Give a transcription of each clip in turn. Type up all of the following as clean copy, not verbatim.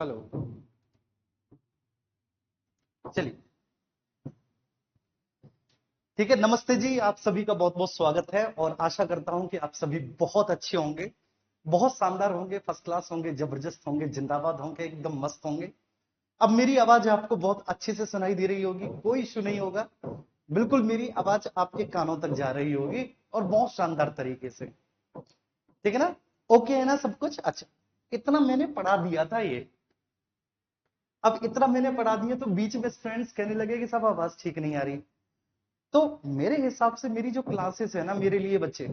Hello. चलिए, ठीक है। नमस्ते जी, आप सभी का बहुत बहुत स्वागत है और आशा करता हूं कि आप सभी बहुत अच्छे होंगे, बहुत शानदार होंगे, फर्स्ट क्लास होंगे, जबरदस्त होंगे, जिंदाबाद होंगे, एकदम मस्त होंगे। अब मेरी आवाज आपको बहुत अच्छे से सुनाई दे रही होगी, कोई इशू नहीं होगा। बिल्कुल मेरी आवाज आपके कानों तक जा रही होगी और बहुत शानदार तरीके से। ठीक है ना? ओके है ना सब कुछ? अच्छा, इतना मैंने पढ़ा दिया था ये। अब इतना मैंने पढ़ा दिया तो बीच में फ्रेंड्स कहने लगे कि सब आवाज ठीक नहीं आ रही। तो मेरे हिसाब से मेरी जो क्लासेस है ना, मेरे लिए बच्चे,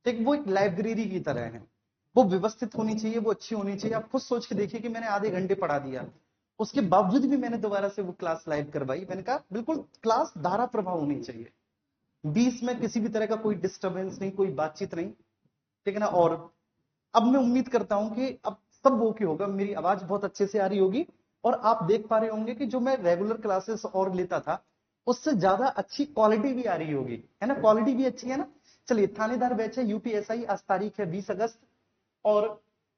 एक वो एक लाइब्रेरी की तरह है। वो व्यवस्थित होनी चाहिए, वो अच्छी होनी चाहिए। आप खुद सोच के देखिए कि मैंने आधे घंटे पढ़ा दिया, उसके बावजूद भी मैंने दोबारा से वो क्लास लाइव करवाई। मैंने कहा बिल्कुल क्लास धारा प्रभाव होनी चाहिए, बीच में किसी भी तरह का कोई डिस्टरबेंस नहीं, कोई बातचीत नहीं। ठीक है ना? और अब मैं उम्मीद करता हूं कि अब सब वो की होगा, मेरी आवाज बहुत अच्छे से आ रही होगी और आप देख पा रहे होंगे कि जो मैं रेगुलर क्लासेस और लेता था उससे ज्यादा अच्छी क्वालिटी भी आ रही होगी, है ना? क्वालिटी भी अच्छी है ना? चलिए, थानेदार बैच है यूपीएसआई, आज तारीख है 20 अगस्त। और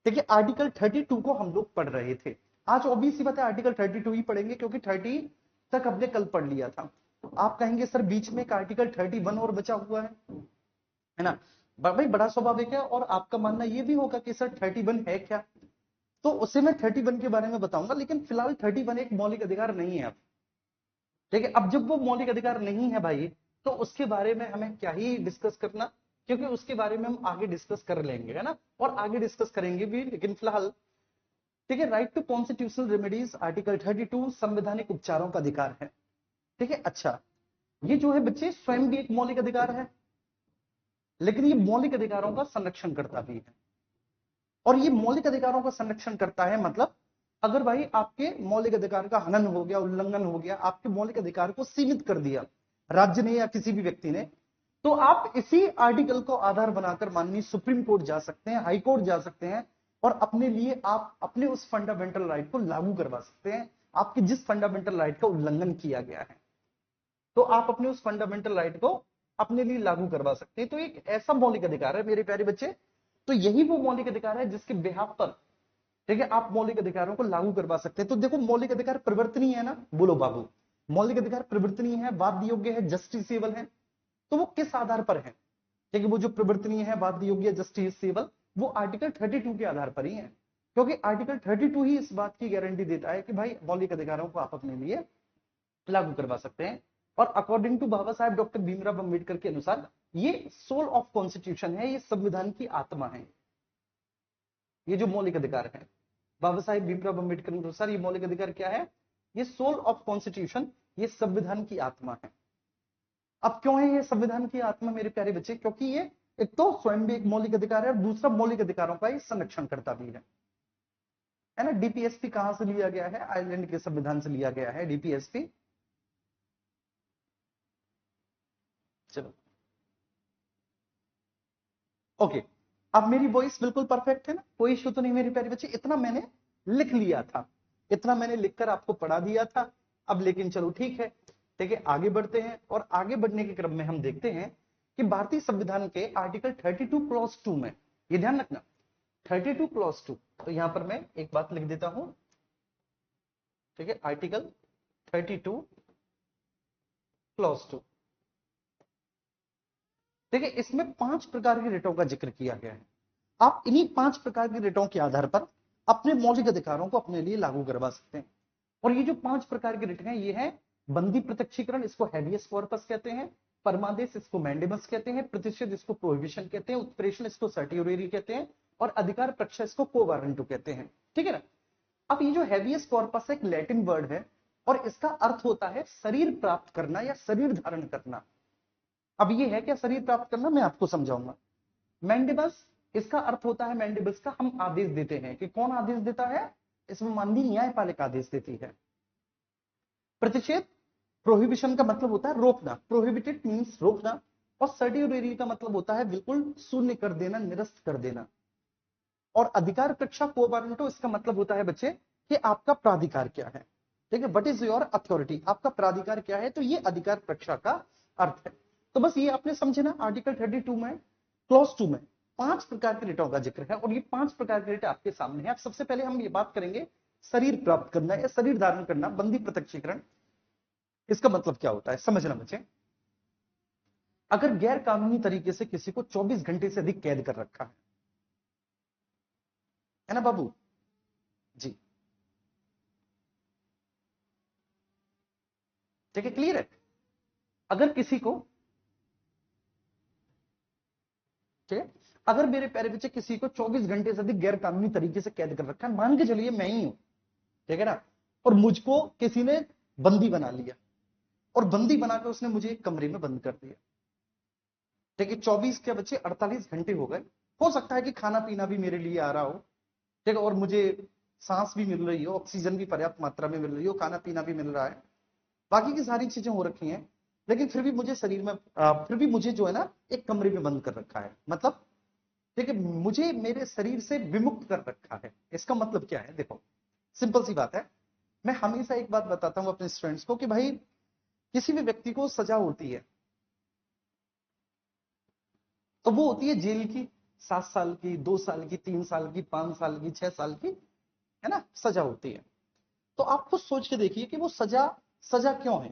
देखिए, आर्टिकल 32 को हम लोग पढ़ रहे थे। आज ऑब्वियस सी बात है, आर्टिकल 32 ही पढ़ेंगे क्योंकि 30 तक हमने कल पढ़ लिया था। आप कहेंगे सर बीच में एक आर्टिकल 31 और बचा हुआ है ना? भाई बड़ा स्वाभाविक है, और आपका मानना ये भी होगा कि सर 31 है क्या? तो उसे मैं 31 के बारे में बताऊंगा, लेकिन फिलहाल 31 एक मौलिक अधिकार नहीं है। अब ठीक है, अब जब वो मौलिक अधिकार नहीं है भाई, तो उसके बारे में हमें क्या ही डिस्कस करना, क्योंकि उसके बारे में हम आगे डिस्कस कर लेंगे, है ना? और आगे डिस्कस करेंगे भी, लेकिन फिलहाल ठीक है। Right to constitutional remedies, article 32 संवैधानिक उपचारों का अधिकार है। ठीक है, अच्छा, ये जो है बच्चे स्वयं भी एक मौलिक अधिकार है, लेकिन ये मौलिक अधिकारों का संरक्षण करता भी है। और ये मौलिक अधिकारों का संरक्षण करता है मतलब, अगर भाई आपके मौलिक अधिकार का हनन हो गया, उल्लंघन हो गया, आपके मौलिक अधिकार को सीमित कर दिया राज्य ने या किसी भी व्यक्ति ने, तो आप इसी आर्टिकल को आधार बनाकर माननीय सुप्रीम कोर्ट जा सकते हैं, हाई कोर्ट जा सकते हैं, और अपने लिए आप अपने उस फंडामेंटल राइट को लागू करवा सकते हैं। आपके जिस फंडामेंटल राइट का उल्लंघन किया गया है, तो आप अपने उस फंडामेंटल राइट को अपने लिए लागू करवा सकते हैं। तो एक ऐसा मौलिक अधिकार है मेरे प्यारे बच्चे। तो यही वो मौलिक अधिकार है जिसके बिहाफ पर, ठीक है, आप मौलिक अधिकारों को लागू करवा सकते हैं। तो देखो, मौलिक अधिकार परिवर्तनीय है ना, बोलो बाबू। मौलिक अधिकार परिवर्तनीय है, वाद्य योग्य है, जस्टिसेबल है। तो वो किस आधार पर है? ठीक है, वो जो परिवर्तनीय है, वाद्य योग्य, जस्टिसेबल, वो आर्टिकल 32 के आधार पर ही है। क्योंकि आर्टिकल 32 ही इस बात की गारंटी देता है कि भाई मौलिक अधिकारों को आप अपने लिए लागू करवा सकते हैं। और according to Baba Saheb doctor Bhimrao Ambedkar के अनुसार, ये सोल ऑफ कॉन्स्टिट्यूशन है, ये संविधान की आत्मा है। ये जो मौलिक अधिकार है, बाबा साहेब भीमराव अंबेडकर के अनुसार ये मौलिक अधिकार क्या है? ये सोल ऑफ कॉन्स्टिट्यूशन, ये संविधान की आत्मा है। अब क्यों है ये संविधान की आत्मा मेरे प्यारे बच्चे? क्योंकि ये एक तो स्वयं भी एक मौलिक अधिकार है, और दूसरा मौलिक अधिकारों का ये संरक्षण करता भी है ना? डीपीएसपी कहां से लिया गया है? आयरलैंड के संविधान से लिया गया है डीपीएसपी। चलो, ओके। अब मेरी वॉइस बिल्कुल परफेक्ट है ना? कोई इशू तो नहीं मेरे प्यारे बच्चे? इतना मैंने लिख लिया था, इतना मैंने लिखकर आपको पढ़ा दिया था। अब लेकिन चलो ठीक है, ठीक है, आगे बढ़ते हैं। और आगे बढ़ने के क्रम में हम देखते हैं कि भारतीय संविधान के आर्टिकल 32 क्लॉज 2 में, ये ध्यान रखना, 32 क्लॉज 2, तो यहां पर मैं एक बात लिख देता हूं। ठीक है, आर्टिकल 32 क्लॉज 2, ठीक है, इसमें 5 प्रकार की रिटों का जिक्र किया गया है। आप इन्हीं 5 प्रकार की रिटों के आधार पर अपने मौलिक अधिकारों को अपने लिए लागू करवा सकते हैं। और ये जो 5 प्रकार की रिट हैं, ये है बंदी प्रत्यक्षीकरण, इसको हैबियस कॉर्पस कहते हैं। परमादेश, इसको मैंडेबस कहते हैं। प्रतिषेध, इसको प्रोहिबिशन कहते हैं। उत्प्रेषण, इसको सर्टियोरेरी कहते हैं। और अधिकार पक्ष, इसको को वारंटो कहते हैं। ठीक है ना? अब ये जो हैबियस कॉर्पस एक लैटिन वर्ड है, और इसका अर्थ होता है शरीर प्राप्त करना या शरीर धारण करना। अब ये है क्या शरीर प्राप्त करना? मैं आपको समझाऊंगा। मैंडिबस, इसका अर्थ होता है, मैंडिबस का हम आदेश देते हैं। कि कौन आदेश देता है? इसमें माननीय न्यायपालिका आदेश देती है। प्रतिषेध, प्रोहिबिशन का मतलब होता है रोकना, प्रोहिबिटेड मींस रोकना। और सर्टियोरेरी का मतलब होता है बिल्कुल शून्य कर देना, निरस्त कर देना। और अधिकार कक्षा को वारंटो, इसका मतलब होता है बच्चे कि आपका प्राधिकार क्या है। ठीक है, व्हाट इज योर अथॉरिटी, आपका प्राधिकार क्या है? तो ये अधिकार कक्षा का अर्थ है। तो बस ये आपने समझे ना, आर्टिकल 32 में क्लॉज 2 में 5 प्रकार के रिटों का जिक्र है, और ये 5 प्रकार के रिट आपके सामने है। अब सबसे पहले हम ये बात करेंगे शरीर प्राप्त करना या शरीर धारण करना, बंदी प्रत्यक्षीकरण, इसका मतलब क्या होता है समझना बच्चे। अगर गैर कानूनी तरीके से किसी को 24 घंटे से अधिक कैद कर रखा है ना बाबू जी, ठीक है, क्लियर है। अगर किसी को, ठीक है, अगर मेरे प्यारे बच्चे किसी को 24 घंटे से अधिक गैर कानूनी तरीके से कैद कर रखा है, मान के चलिए मैं ही हूं, ठीक है ना, और मुझको किसी ने बंदी बना लिया, और बंदी बनाकर उसने मुझे एक कमरे में बंद कर दिया, ठीक है, 24 के बच्चे 48 घंटे हो गए। हो सकता है कि खाना पीना भी मेरे लिए आ रहा हो, ठीक है, और मुझे सांस भी मिल रही हो, ऑक्सीजन भी पर्याप्त मात्रा में मिल रही हो, खाना पीना भी मिल रहा है, बाकी की सारी चीजें हो रखी हैं, लेकिन फिर भी मुझे शरीर में फिर भी मुझे जो है ना एक कमरे में बंद कर रखा है, मतलब ठीक है, मुझे मेरे शरीर से विमुक्त कर रखा है। इसका मतलब क्या है, देखो सिंपल सी बात है। मैं हमेशा एक बात बताता हूं अपने स्टूडेंट्स को कि भाई किसी भी व्यक्ति को सजा होती है, तो वो होती है जेल की, 7 साल की, 2 साल की, 3 साल की, 5 साल की, 6 साल की, है ना, सजा होती है। तो आप खुद सोच के देखिए कि वो सजा सजा क्यों है।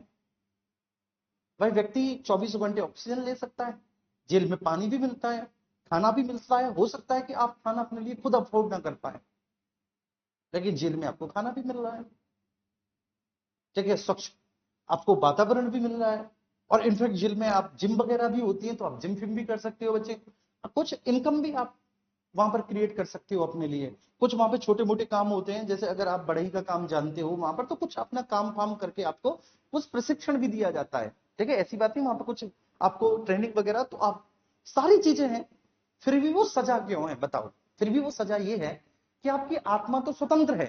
भाई व्यक्ति 24 घंटे ऑक्सीजन ले सकता है, जेल में पानी भी मिलता है, खाना भी मिलता है, हो सकता है कि आप खाना अपने लिए खुद अफोर्ड ना कर पाए, लेकिन जेल में आपको खाना भी मिल रहा है, ठीक है, स्वच्छ आपको वातावरण भी मिल रहा है, और इनफैक्ट जेल में आप जिम वगैरह भी होती है, तो आप जिम फिम भी कर सकते हो बच्चे, कुछ इनकम भी आप वहां पर क्रिएट कर सकते हो अपने लिए। कुछ वहां पे छोटे मोटे काम होते हैं, जैसे अगर आप बढ़ई का काम जानते हो वहां पर, तो कुछ अपना काम फाम करके आपको कुछ प्रशिक्षण भी दिया जाता है, ठीक है, ऐसी बात नहीं, वहां पर कुछ आपको ट्रेनिंग वगैरह, तो आप सारी चीजें हैं। फिर भी वो सजा क्यों है बताओ। फिर भी वो सजा ये है कि आपकी आत्मा तो स्वतंत्र है,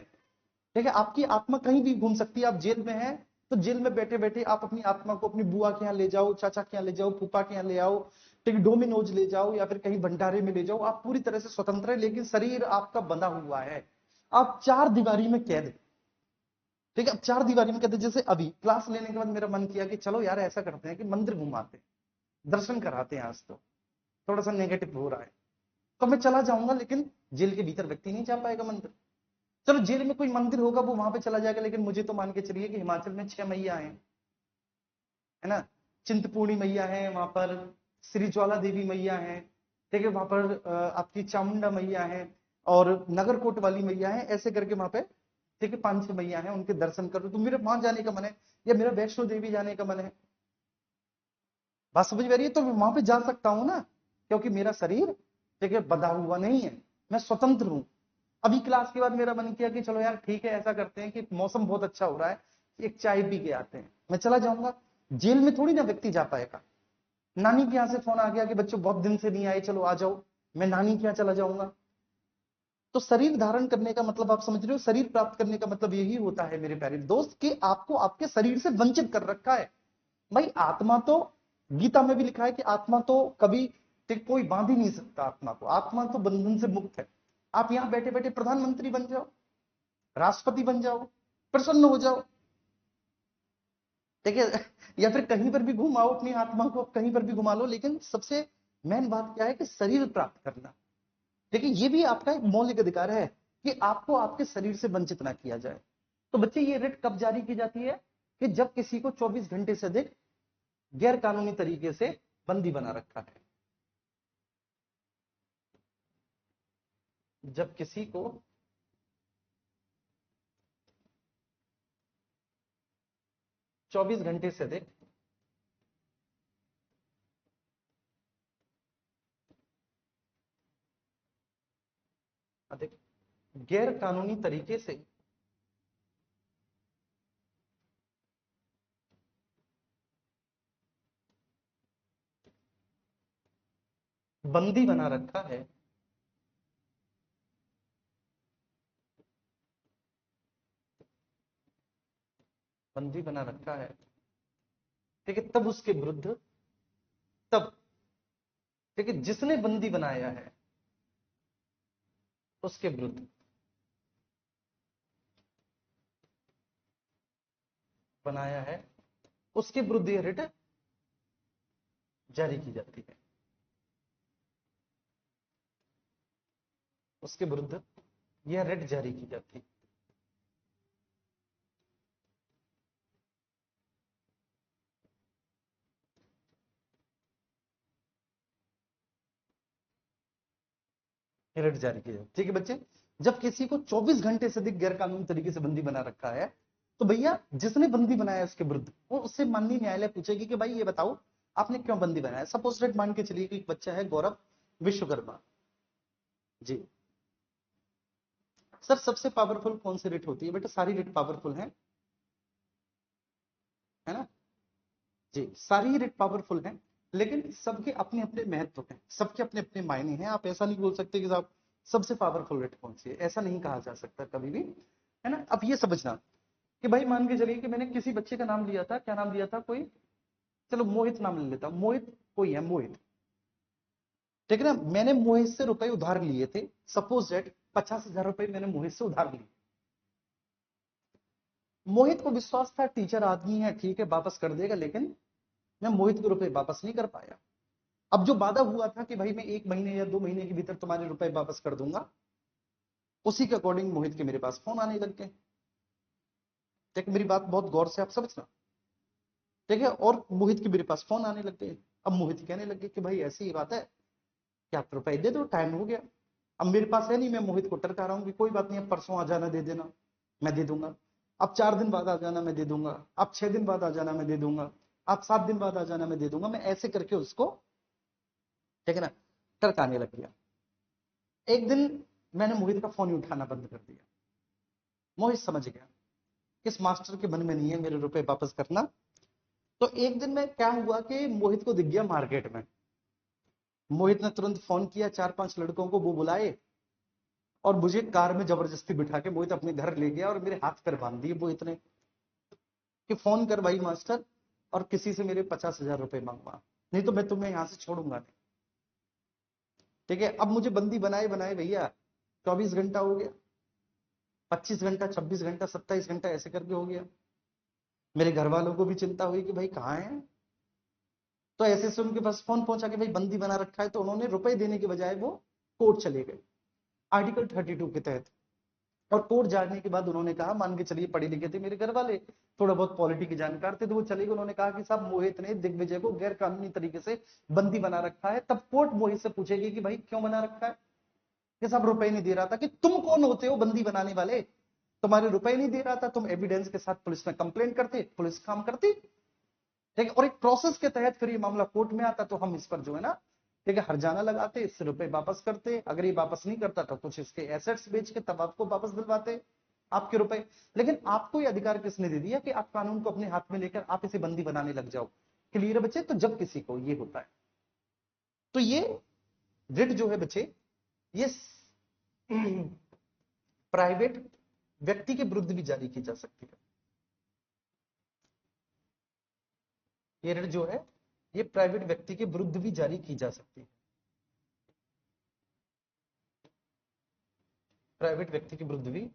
ठीक है, आपकी आत्मा कहीं भी घूम सकती है। आप जेल में हैं, तो जेल में बैठे बैठे आप अपनी आत्मा को अपनी बुआ के यहाँ ले जाओ, चाचा के यहाँ ले जाओ, फूफा के यहाँ ले आओ, ठीक, डोमिनोज ले जाओ, या फिर कहीं भंडारे में ले जाओ, आप पूरी तरह से स्वतंत्र है, लेकिन शरीर आपका बंधा हुआ है, आप चार दीवारी में कैद, ठीक है, अब चार दीवारी में कैद। जैसे अभी क्लास लेने के बाद मेरा मन किया कि चलो यार ऐसा करते हैं कि मंदिर घुमाते हैं, दर्शन कराते हैं, आज तो थोड़ा सा नेगेटिव हो रहा है, तो मैं चला जाऊंगा, लेकिन जेल के भीतर व्यक्ति नहीं जा पाएगा मंदिर। चलो जेल में कोई मंदिर होगा वो वहां पे चला जाएगा, लेकिन मुझे तो मान के चलिए कि हिमाचल में 6 मैया है ना, चिंतपूर्णी मैया है वहां पर, श्री ज्वाला देवी मैया है, ठीक है, वहां पर आपकी चामुंडा मैया है, और नगरकोट वाली मैया है, ऐसे करके वहां पे, ठीक है, 5-6 मैया है, उनके दर्शन करो, तो मेरे वहां जाने का मन है, या मेरा वैष्णो देवी जाने का मन है, बात समझ में आ रही है, तो मैं वहां पे जा सकता हूं ना, क्योंकि मेरा शरीर, ठीक है, बंधा हुआ नहीं है, मैं स्वतंत्र हूं। अभी क्लास के बाद मेरा मन किया कि चलो यार ठीक है, ऐसा करते हैं कि मौसम बहुत अच्छा हो रहा है, एक चाय पी के आते हैं, मैं चला जाऊंगा। जेल में थोड़ी ना व्यक्ति जा पाएगा। नानी के यहाँ से फोन आ गया कि बच्चों बहुत दिन से नहीं आए, चलो आ जाओ, मैं नानी के यहाँ चला जाऊंगा। तो शरीर धारण करने का मतलब आप समझ रहे हो, शरीर प्राप्त करने का मतलब यही होता है मेरे प्यारे दोस्त, कि आपको आपके शरीर से वंचित कर रखा है। भाई आत्मा तो, गीता में भी लिखा है कि आत्मा तो कभी कोई बांध ही नहीं सकता आत्मा को, आत्मा तो बंधन से मुक्त है। आप यहां बैठे बैठे प्रधानमंत्री बन जाओ, राष्ट्रपति बन जाओ, प्रसन्न हो जाओ, ठीक है, या फिर कहीं पर भी घुमाओ अपनी आत्मा को, कहीं पर भी घुमा लो, लेकिन सबसे मेन बात क्या है कि शरीर प्राप्त करना। देखिए ये भी आपका एक मौलिक अधिकार है कि आपको आपके शरीर से वंचित ना किया जाए। तो बच्चे ये रिट कब जारी की जाती है, कि जब किसी को 24 घंटे से अधिक गैर कानूनी तरीके से बंदी बना रखा है, जब किसी को 24 घंटे से अधिक अधिक गैर कानूनी तरीके से बंदी बना रखा है, बंदी बना रखा है, ठीक है, तब उसके विरुद्ध, तब, ठीक है, जिसने बंदी बनाया है उसके विरुद्ध बनाया है, उसके विरुद्ध यह रिट जारी की जाती है, उसके विरुद्ध यह रिट जारी की जाती है। ये रिट जारी की जाए। ठीक है बच्चे, जब किसी को 24 घंटे से अधिक गैर कानूनी तरीके से बंदी बना रखा है, तो भैया जिसने बंदी बनाया उसके विरुद्ध वो उससे माननीय न्यायालय पूछेगी कि भाई ये बताओ आपने क्यों बंदी बनाया। सपोज डेट मान के चलिए कि एक बच्चा है गौरव विश्वकर्मा जी। सर सबसे पावरफुल कौन सी रिट होती है? बेटा सारी रिट पावरफुल है ना जी, सारी ही रिट पावरफुल हैं, लेकिन सबके अपने अपने महत्व हैं, सबके अपने अपने मायने हैं। आप ऐसा नहीं बोल सकते कि साहब सबसे पावरफुल रिट कौन सी है, ऐसा नहीं कहा जा सकता कभी भी, है ना। अब ये समझना कि भाई मान के चलिए कि मैंने किसी बच्चे का नाम लिया था, क्या नाम लिया था, कोई, चलो मोहित नाम ले लेता हूं, मोहित कोई है मोहित, ठीक है ना। मैंने मोहित से रुपए उधार लिए थे, सपोज डेट 50,000 रुपए मैंने मोहित से उधार लिए। मोहित को विश्वास था टीचर आदमी है, ठीक है वापस कर देगा, लेकिन मैं मोहित के रुपए वापस नहीं कर पाया। अब जो वादा हुआ था कि भाई मैं 1 महीने या 2 महीने के भीतर तुम्हारे रुपए वापस कर दूंगा, उसी के अकॉर्डिंग मोहित के मेरे पास फोन आने लग गए। ठीक, मेरी बात बहुत गौर से आप समझना, ठीक है। और मोहित के मेरे पास फोन आने लग गए। अब मोहित कहने लगे कि भाई ऐसी ही बात है कि आप रुपए दे दो, टाइम हो गया। अब मेरे पास है नहीं, मैं मोहित को टरका रहा हूँ कि कोई बात नहीं, अब परसों आ जाना, दे देना, मैं दे दूंगा। अब 4 दिन बाद आ जाना, मैं दे दूंगा। अब 6 दिन बाद आ जाना, मैं दे दूंगा। अब 7 दिन बाद आ जाना, मैं दे दूंगा। मैं ऐसे करके उसको, ठीक है ना, टरकाने लग गया। एक दिन मैंने मोहित का फोन ही उठाना बंद कर दिया। मोहित समझ गया इस मास्टर के मन में नहीं है मेरे रुपए वापस करना। तो एक दिन में क्या हुआ कि मोहित को दिख गया मार्केट में। मोहित ने तुरंत फोन किया 4-5 लड़कों को, वो बुलाए और मुझे कार में जबरदस्ती बिठा के मोहित अपने घर ले गया और मेरे हाथ पैर बांध दिए वो इतने कि फोन कर भाई मास्टर और किसी से मेरे 50,000 रुपए मंगवा, नहीं तो मैं तुम्हें यहां से छोड़ूंगा नहीं। ठीक है, अब मुझे बंदी बनाए बनाए भैया 24 घंटा हो गया, 25 घंटा, 26 घंटा, 27 घंटा, ऐसे करके हो गया। मेरे घर वालों को भी चिंता हुई कि भाई कहाँ है। तो ऐसे से उनके पास फोन पहुंचा कि भाई बंदी बना रखा है, तो उन्होंने रुपए देने के बजाय वो कोर्ट चले गए आर्टिकल 32 के तहत। और कोर्ट जाने के बाद उन्होंने कहा, मान के चलिए पढ़े लिखे थे मेरे घर वाले, थोड़ा बहुत पॉलिटी के जानकार थे, तो वो चले गए। उन्होंने कहा कि साहब मोहित ने दिग्विजय को गैर कानूनी तरीके से बंदी बना रखा है। तब कोर्ट मोहित से पूछेगी कि भाई क्यों बना रखा है, कि साहब रुपए नहीं दे रहा था। कि तुम कौन होते हो बंदी बनाने वाले, तुम्हारे रुपए नहीं दे रहा था, तुम एविडेंस के साथ पुलिस में कंप्लेंट करते, पुलिस काम करती। ठीक है, और एक प्रोसेस के तहत फिर ये मामला कोर्ट में आता, तो हम इस पर जो है ना, ठीक है, हर्जाना लगाते, इससे रुपए वापस करते। अगर ये वापस नहीं करता तो कुछ इसके एसेट्स बेच के तब आपको वापस दिलवाते आपके रुपए। लेकिन आपको ये अधिकार किसने दे दिया कि आप कानून को अपने हाथ में लेकर आप इसे बंदी बनाने लग जाओ। क्लियर है बच्चे? तो जब किसी को ये होता है, तो ये रिट जो है बच्चे, ये प्राइवेट व्यक्ति के विरुद्ध भी जारी की जा सकती है। ये रिट जो है ये प्राइवेट व्यक्ति के विरुद्ध भी जारी की जा सकती है। प्राइवेट व्यक्ति के विरुद्ध भी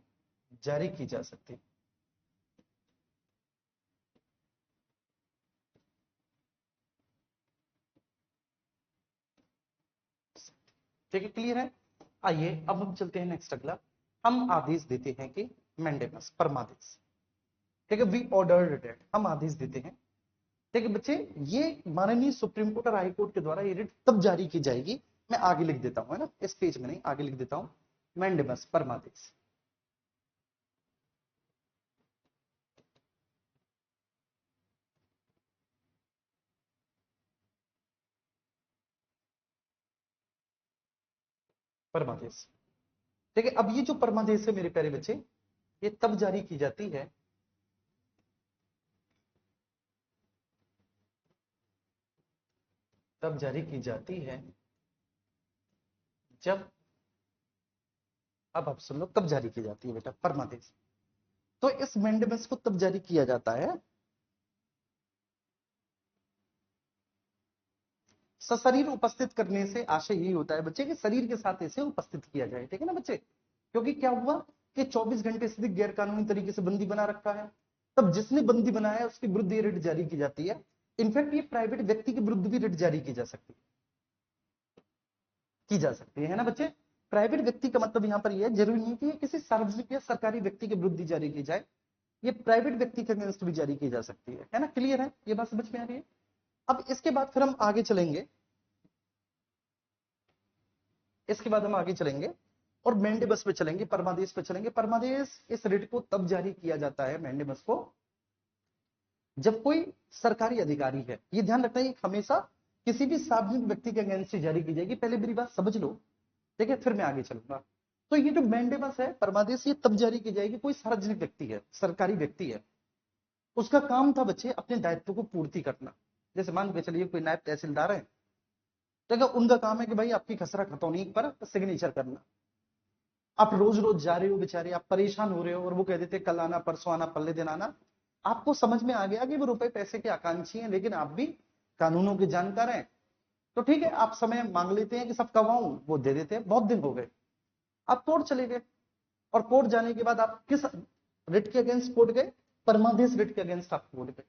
जारी की जा सकती है। ठीक है, क्लियर है। आइए अब हम चलते हैं नेक्स्ट अगला। हम आदेश देते हैं कि मैंडेमस परमादेश, ठीक है, वी ऑर्डर्ड डेट, हम आदेश देते हैं। ठीक है बच्चे, ये माननीय सुप्रीम कोर्ट और हाई कोर्ट के द्वारा ये रिट तब जारी की जाएगी, मैं आगे लिख देता हूं, है ना, इस पेज में नहीं, आगे लिख देता हूं, मैंडेमस परमादेश। परमादेश, ठीक है। अब ये जो परमादेश है मेरे प्यारे बच्चे, ये तब जारी की जाती है, तब जारी की जाती है जब, अब आप सुन लो, कब जारी की जाती है बेटा परमादेश। तो इस मैंडेमस को तब जारी किया जाता है सशरीर उपस्थित करने से। आशय यही होता है बच्चे कि शरीर के साथ इसे उपस्थित किया जाए, ठीक है ना बच्चे। क्योंकि क्या हुआ कि 24 घंटे से अधिक गैर कानूनी तरीके से बंदी बना रखा है, तब जिसने बंदी बनाया है उसके विरुद्ध ये रिट जारी की जाती है। इनफैक्ट ये प्राइवेट व्यक्ति के विरुद्ध भी रिट जारी की जा सकती है, है ना बच्चे। प्राइवेट व्यक्ति का मतलब यहां पर यह है, जरूरी नहीं कि ये किसी सार्वजनिक या सरकारी व्यक्ति के विरुद्ध जारी की जाए, ये प्राइवेट व्यक्ति के अगेंस्ट भी जारी की जा सकती है ना। क्लियर है, ये बात समझ में आ रही है। अब इसके बाद फिर हम आगे चलेंगे, इसके बाद हम आगे चलेंगे और मेंडेबस पे चलेंगे, परमादेश पे चलेंगे। परमादेश, इस रिट को तब जारी किया जाता है मेंडेबस को जब कोई सरकारी अधिकारी है, ये ध्यान रखना है, हमेशा किसी भी सार्वजनिक व्यक्ति के अगेंस्ट जारी की जाएगी। पहले मेरी बात समझ लो, ठीक है, फिर मैं आगे चलूंगा। तो ये जो मेंडेबस है, परमादेश, ये तब जारी की जाएगी कोई सार्वजनिक व्यक्ति है, सरकारी व्यक्ति है, उसका काम था बच्चे अपने दायित्व को पूर्ति करना। जैसे मान के चलिए कोई नायब तहसीलदार है, ठीक है, उनका काम है कि भाई आपकी खसरा खतौनी पर सिग्नेचर करना। आप रोज रोज जा रहे हो बेचारे, आप परेशान हो रहे हो और वो कह देते कल आना, परसों आना, पल्ले दिन आना। आपको समझ में आ गया कि वो रुपए पैसे के आकांक्षी हैं, लेकिन आप भी कानूनों के जानकार हैं, तो ठीक है, आप समय मांग लेते हैं कि सब कब आऊं, वो दे देते हैं। बहुत दिन हो गए, आप कोर्ट चले गए, और कोर्ट जाने के बाद आप किस रिट के अगेंस्ट कोर्ट गए? परमादेश रिट के अगेंस्ट आप कोर्ट गए,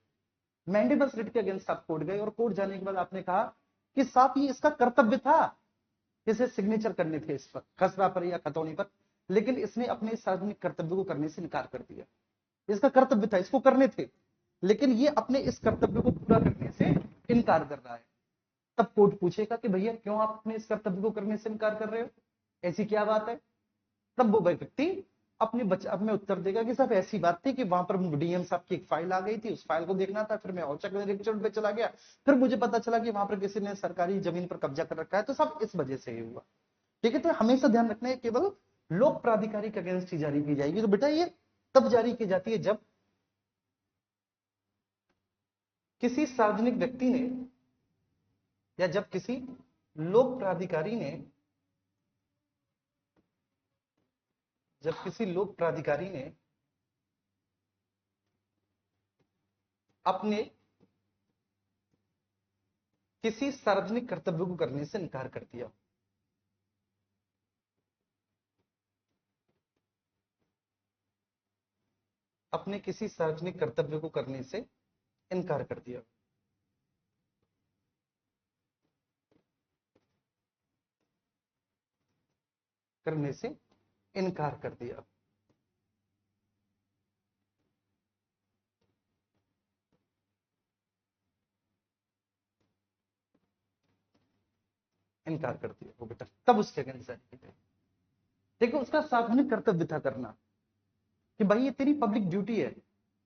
मैंडेबस रिट के अगेंस्ट आप कोर्ट गए। और कोर्ट जाने के बाद आपने कहा कि साहब ये इसका कर्तव्य था, इसे सिग्नेचर करने थे इस पर, खसरा पर या खतौनी पर, लेकिन इसने अपने सार्वजनिक कर्तव्य को करने से इनकार कर दिया। इसका कर्तव्य था, इसको करने थे, लेकिन ये अपने इस कर्तव्य को पूरा करने से इनकार कर रहा है। तब कोर्ट पूछेगा कि भैया क्यों आप अपने इस कर्तव्य को करने से इनकार कर रहे हो, ऐसी क्या बात है? तब वो व्यक्ति अपने बचाव में उत्तर देगा कि साहब ऐसी बात थी कि वहां पर डीएम साहब की एक फाइल आ गई थी, उस फाइल को देखना था, फिर मैं औचक निरीक्षण पे चला गया, फिर मुझे पता चला कि वहां पर किसी ने सरकारी जमीन पर कब्जा कर रखा है, तो सब इस वजह से ही हुआ। ठीक है, तो हमेशा ध्यान रखना है केवल लोक प्राधिकारी के अगेंस्ट ही जारी की जाएगी। तो बेटा ये तब जारी की जाती है जब किसी सार्वजनिक व्यक्ति ने या जब किसी लोक प्राधिकारी ने, जब किसी लोक प्राधिकारी ने अपने किसी सार्वजनिक कर्तव्य को करने से इनकार कर दिया। अपने किसी सार्वजनिक कर्तव्य को करने से इनकार कर दिया। करने से इनकार कर दिया। इनकार कर दिया वो बेटा, तब उसके अगेंस्ट जारी की। देखो उसका सार्वजनिक कर्तव्य था करना, कि भाई ये तेरी पब्लिक ड्यूटी है,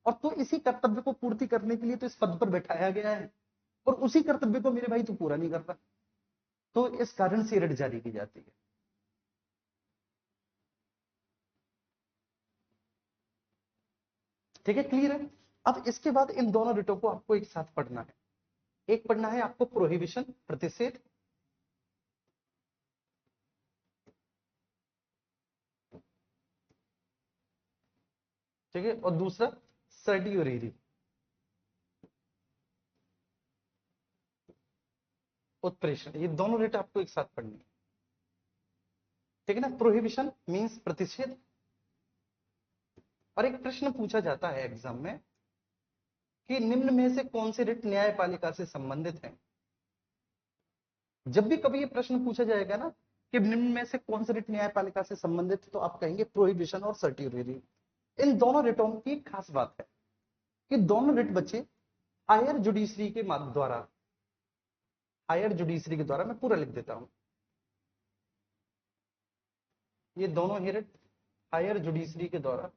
और तो इसी कर्तव्य को पूर्ति करने के लिए तो इस पद पर बैठाया गया है, और उसी कर्तव्य को मेरे भाई तू पूरा नहीं करता, तो इस कारण से रिट जारी की जाती है। ठीक है, क्लियर है? अब इसके बाद इन दोनों रिटों को आपको एक साथ पढ़ना है। एक पढ़ना है आपको प्रोहिबिशन, प्रतिषेध, ठीक है, और दूसरा सर्टियोरेरी, उत्प्रेषण। ये दोनों रिट आपको एक साथ पढ़नी है, ठीक है ना? प्रोहिबिशन मींस प्रतिषेध। और एक प्रश्न पूछा जाता है एग्जाम में कि निम्न में से कौन से रिट न्यायपालिका से संबंधित है। जब भी कभी ये प्रश्न पूछा जाएगा ना कि निम्न में से कौन से रिट न्यायपालिका से संबंधित है, तो आप कहेंगे प्रोहिबिशन और सर्टियोरेरी। इन दोनों रिटों की खास बात है कि दोनों रिट बच्चे हायर जुडिशरी के द्वारा, हायर जुडिशरी के द्वारा, मैं पूरा लिख देता हूं, ये दोनों ही रिट हायर जुडिशरी के द्वारा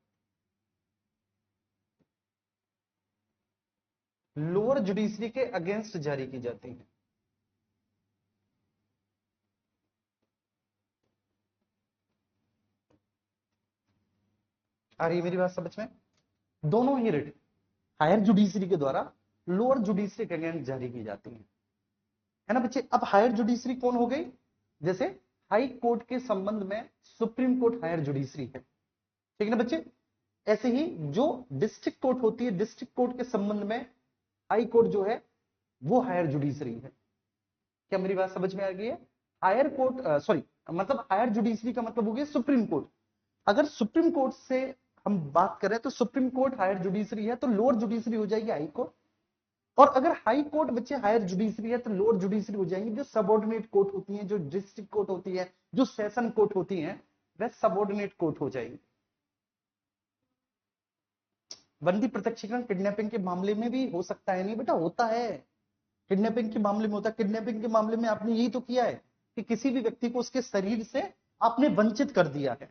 लोअर जुडिशरी के अगेंस्ट जारी की जाती है। आ रही है मेरी बात समझ में? दोनों ही रिट हायर जुडिशरी के द्वारा लोअर जुडिशरी के अगेंस्ट जारी की जाती है ना बच्चे? अब हायर जुडिशरी कौन हो गई? जैसे हाई कोर्ट के संबंध में सुप्रीम कोर्ट हायर जुडिशरी है, ठीक है ना बच्चे? ऐसे ही जो डिस्ट्रिक्ट कोर्ट होती है, डिस्ट्रिक्ट कोर्ट के संबंध में हाई कोर्ट जो है वो हायर जुडिशरी है। क्या मेरी बात समझ में आ गई है? हायर कोर्ट, सॉरी, मतलब हायर जुडिशरी का मतलब हो गया सुप्रीम कोर्ट। अगर सुप्रीम कोर्ट से हम बात करें तो सुप्रीम कोर्ट हायर जुडिशरी है, तो लोअर जुडिशरी हो जाएगी हाई कोर्ट। और अगर हाई कोर्ट बच्चे हायर जुडिशरी है, तो लोअर जुडिशरी हो जाएंगी जो सबऑर्डिनेट कोर्ट होती है, जो डिस्ट्रिक्ट कोर्ट होती है, जो सेशन कोर्ट होती है, वह सबऑर्डिनेट कोर्ट हो जाएगी। बंदी प्रत्यक्षीकरण किडनैपिंग के मामले में भी हो सकता है, नहीं बेटा, होता है। किडनैपिंग के मामले में होता है। किडनैपिंग के मामले में आपने यही तो किया है, कि किसी भी व्यक्ति को उसके शरीर से आपने वंचित कर दिया है,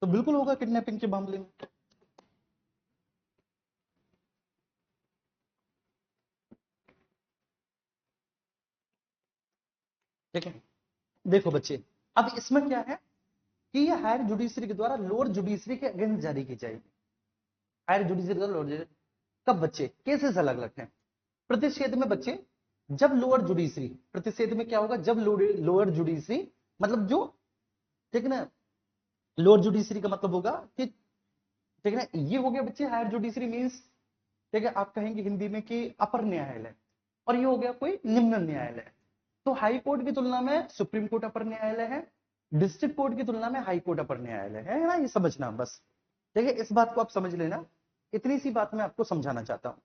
तो बिल्कुल होगा किडनैपिंग के मामले में। ठीक है, देखो बच्चे, अब इसमें क्या है कि ये हायर जुडिशरी के द्वारा लोअर जुडिशरी के अगेंस्ट जारी की जाएगी। हायर जुडिशरी का लोअर जुडिशरी, कब बच्चे, केसेस अलग अलग हैं। प्रतिषेध में बच्चे, जब लोअर जुडिशरी, प्रतिषेध में क्या होगा, जब लोअर जुडिशरी मतलब जो, ठीक है ना, लोअर जुडिशरी का मतलब होगा कि, ठीक है ना, ये हो गया बच्चे हायर जुडिशरी मींस, ठीक है, आप कहेंगे हिंदी में कि अपर न्यायालय, और ये हो गया कोई निम्न न्यायालय। तो हाई कोर्ट की तुलना में सुप्रीम कोर्ट अपर न्यायालय है, डिस्ट्रिक्ट कोर्ट की तुलना में हाई कोर्ट अपर न्यायालय है ना, ये समझना बस। ठीक है, इस बात को आप समझ लेना, इतनी सी बात मैं आपको समझाना चाहता हूं।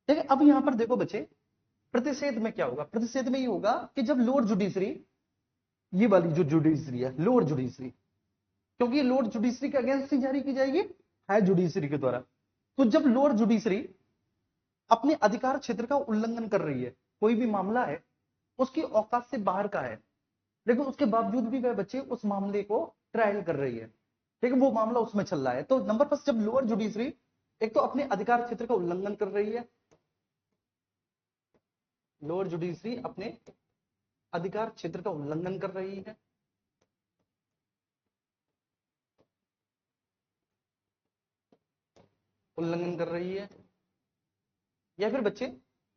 ठीक है, अब यहां पर देखो बच्चे, प्रतिषेध में क्या होगा, प्रतिषेध में ये होगा कि जब लोअर जुडिशरी, ये वाली जो जुडिशरी है लोअर जुडिशरी, क्योंकि ये लोअर जुडिशरी के अगेंस्ट ही जारी की जाएगी हायर जुडिशरी के द्वारा, तो जब लोअर जुडिशरी अपने अधिकार क्षेत्र का उल्लंघन कर रही है, कोई भी मामला है उसकी औकात से बाहर का है, लेकिन उसके बावजूद भी वह बच्चे उस मामले को ट्रायल कर रही है, ठीक है, वो मामला उसमें चल रहा है, तो नंबर फर्स्ट, जब लोअर जुडिशरी एक तो अपने अधिकार क्षेत्र का उल्लंघन कर रही है, लोअर जुडिशरी अपने अधिकार क्षेत्र का उल्लंघन कर रही है, उल्लंघन कर रही है, या फिर बच्चे